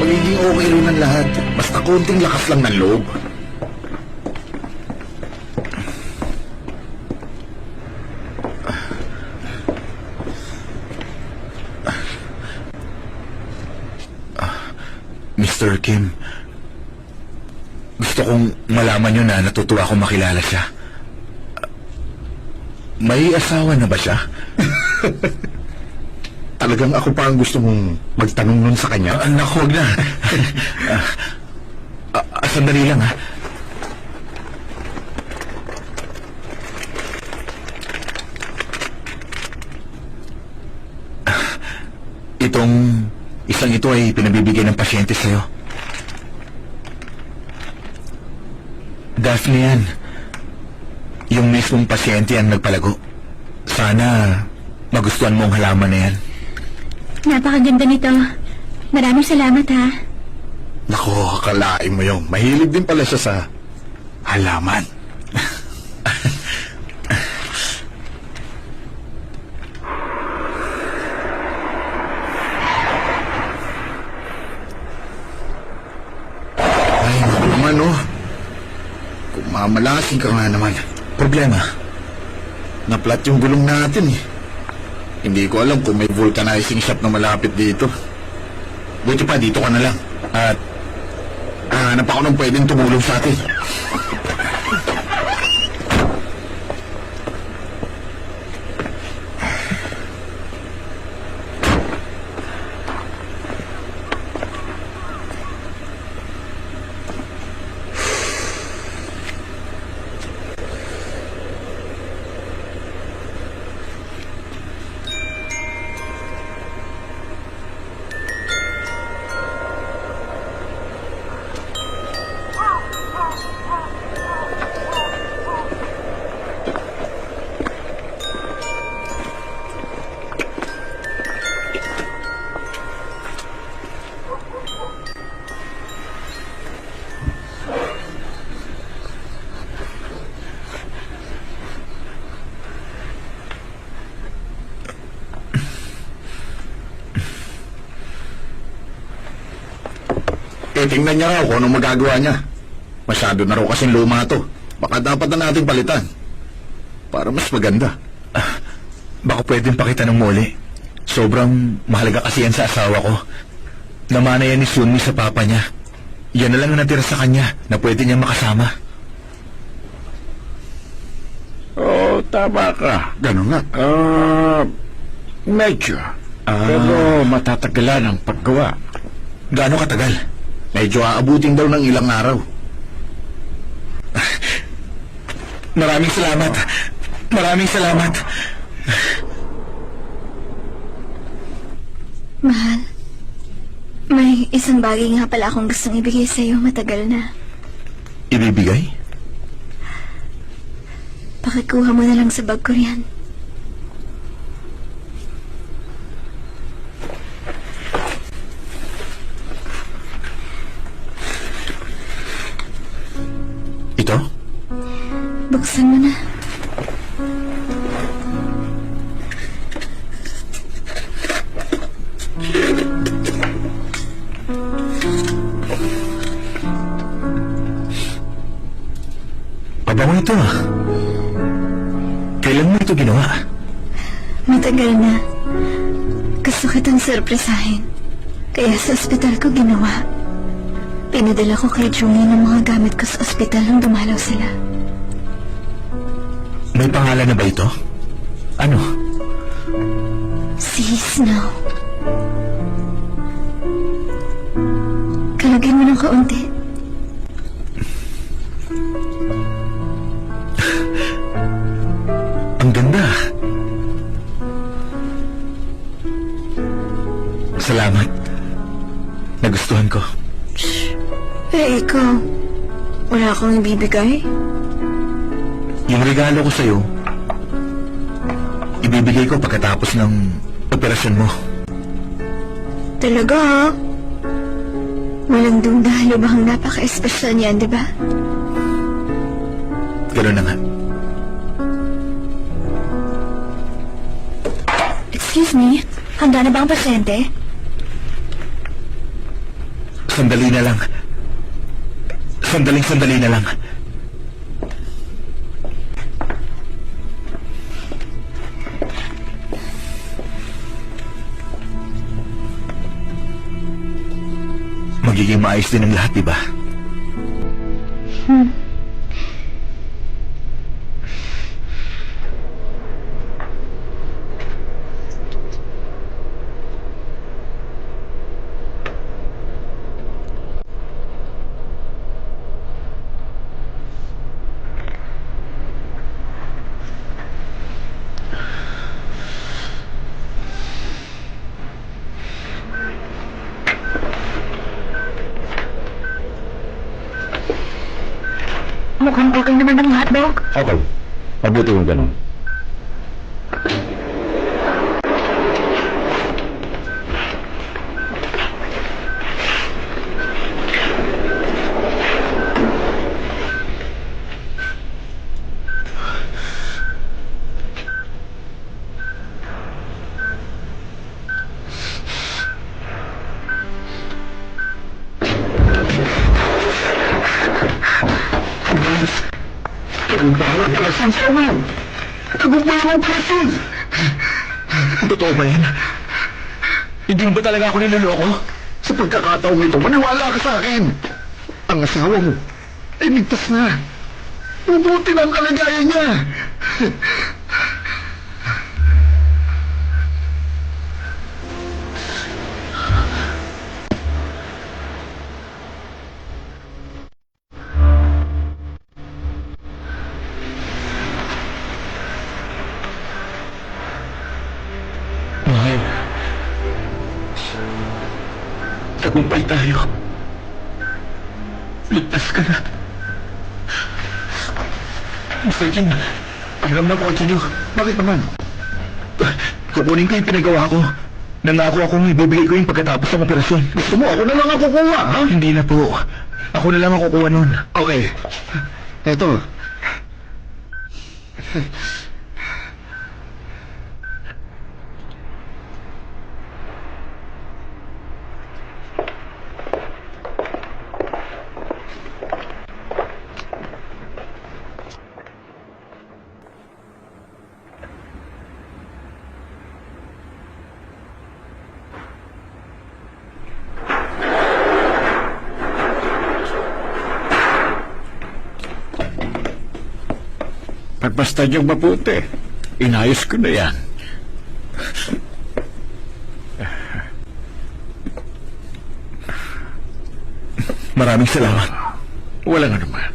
Magiging okay rin ang lahat. Basta konting lakas lang ng loob. Mr. Kim, gusto kong malaman nyo na natutuwa akong makilala siya. May asawa na ba siya? Talagang ako pa ang gusto mong magtanong nun sa kanya? Anak, huwag na. Sandali lang, ha? Itong isang ito ay pinabibigay ng pasyente sa'yo. Daphne yan. Yung mismong pasyente ang nagpalago. Sana magustuhan mo ang halaman na yan. Napakaganda nito. Maraming salamat, ha. Naku, akalain mo yung mahilig din pala siya sa halaman. Ay, naku naman, oh. Kung mamalasin ka nga naman. Problema? Na-flat yung gulong natin, eh. Hindi ko alam kung may vulcanizing shop na malapit dito. Buti pa, dito ka na lang. At hanap ako ng pwedeng tumulong sa atin. Tingnan niya raw kung anong magagawa niya. Masyado na raw kasing luma to. Baka dapat na natin palitan. Para mas maganda. Baka pwedeng pakita ng muli. Sobrang mahalaga kasi yan sa asawa ko. Namana yan ni Sunmi sa papa niya. Yan na lang ang natira sa kanya na pwede niya makasama. Oo, tama ka. Ganun nga. Medyo. Pero matatagalan ang paggawa. Gaano katagal? Medyo aabutin daw ng ilang araw. Maraming salamat. Maraming salamat. Mahal, may isang bagay nga pala akong gustong ibigay sa'yo matagal na. Ibibigay? Pakikuha mo na lang sa bag ko riyan. Ito? Buksan mo na. Pabango ito ah. Kailan mo ito ginawa? Matagal na. Gusto kitang sorpresahin. Kaya sa ospital ko ginawa. Pinadala ko kay Julie ng mga gamit ko sa ospital nung dumalaw sila. May pangalan na ba ito? Ano? Si Snow. Kalagyan mo ng kaunti. Ang ganda. Salamat. Nagustuhan ko. Eh, ikaw, wala akong ibibigay? Yung regalo ko sa'yo, ibibigay ko pagkatapos ng operasyon mo. Talaga, ha? Walang duda, lubhang napaka-espesyal niyan, di ba? Gano'n na nga. Excuse me, handa na ba ang pasyente? Sandali na lang. Sandali na lang. Magiging maayos din ang lahat, di ba? Mukhang okay naman ang hotdog. Okay. Mabuti kung ganun. Totoo ba yan? Hindi mo ba talaga ako niloloko? Sa pagkakataong ito, maniwala ka sa akin. Ang asawa mo ay ligtas na. Mabuti na ang kalagayan niya. Mahal. Tagumpay tayo. Ligtas ka na. Mr. Jin, pahiram na kotse niyo. Bakit naman? Kukunin ko yung pinagawa ko. Nangako akong ibibigay ko yung pagkatapos ng operasyon. Gusto mo, ako na lang ang kukuha, ha? Hindi na po. Ako na lang ang kukuha nun. Okay. Eto. Pagbasta niyong mabuti, inayos ko na yan. Maraming salamat. Walang anuman.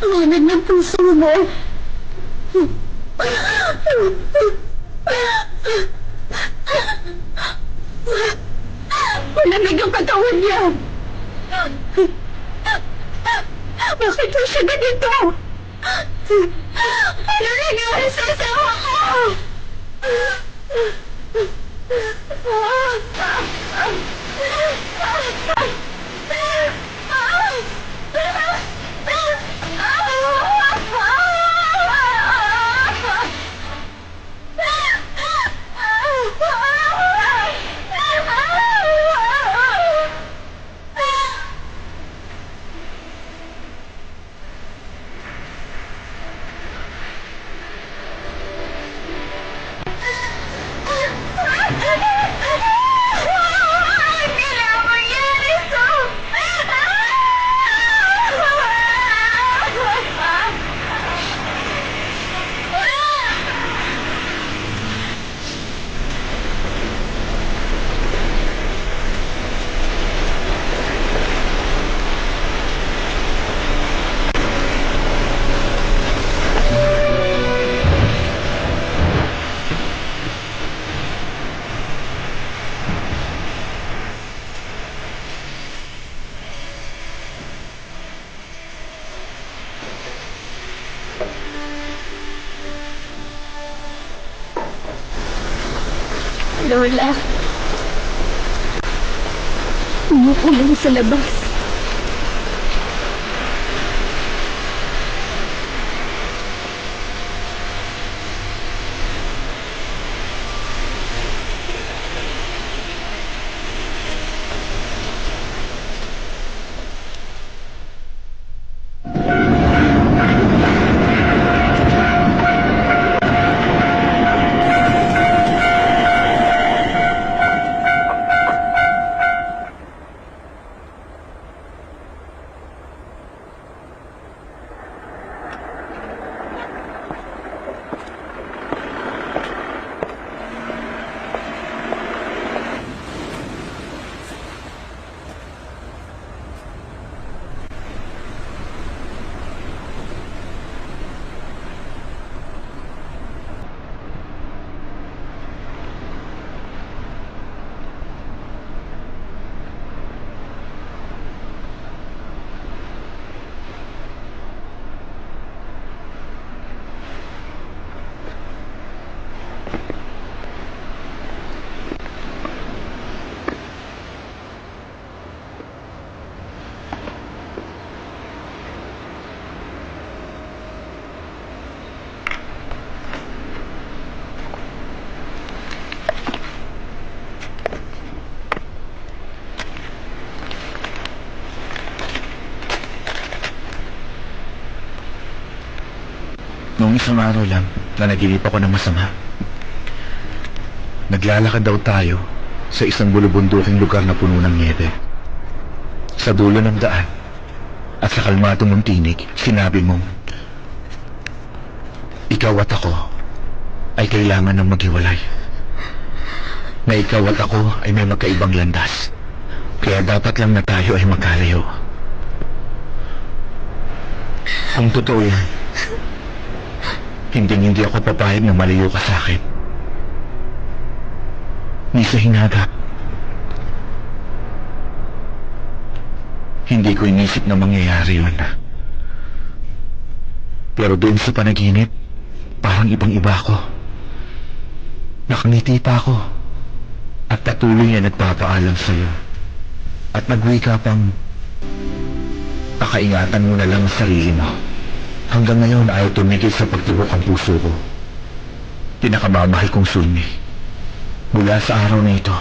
Liwanag ng puso mo. Malamig ang katawan niya. Bakit po siya ganito? Ano nangyari sa asawa ko? Lola. Umuulan sa labas. Noong isang araw lang, nanaginip ako ng masama. Naglalakad daw tayo sa isang bulubunduking lugar na puno ng niebe. Sa dulo ng daan, at sa kalmadong mong tinig, sinabi mong, ikaw at ako ay kailangan ng maghiwalay. Na ikaw at ako ay may magkaibang landas. Kaya dapat lang na tayo ay magkalayo. Kung totoo yan, hindi ako papayag na malayo ka sa akin. Ni sa hinaga. Hindi ko inisip na mangyayari yun. Pero doon sa panaginip, parang ibang-iba ako. Nakangiti pa ako. At patuloy na nagpapaalam sa'yo. At nagwika pang, pakaingatan mo na lang ang sarili mo. Hanggang ngayon ayaw tumigil sa pagtibok ang puso ko. Pinakamamahal kong Sunmi. Mula sa araw na ito,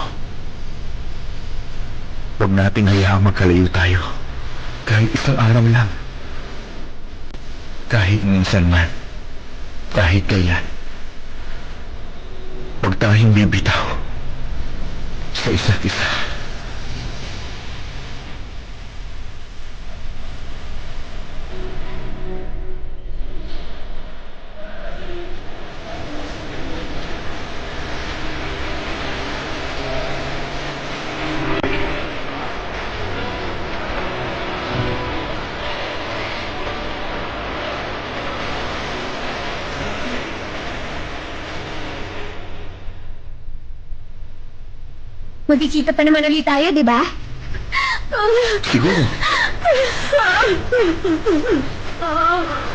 huwag nating hayaang magkalayo tayo. Kahit isang araw lang. Kahit minsan man. Kahit kailan. Huwag tayong bibitaw sa isa't isa. Magkikita pa naman ulit tayo, di ba? Siguro. Ah!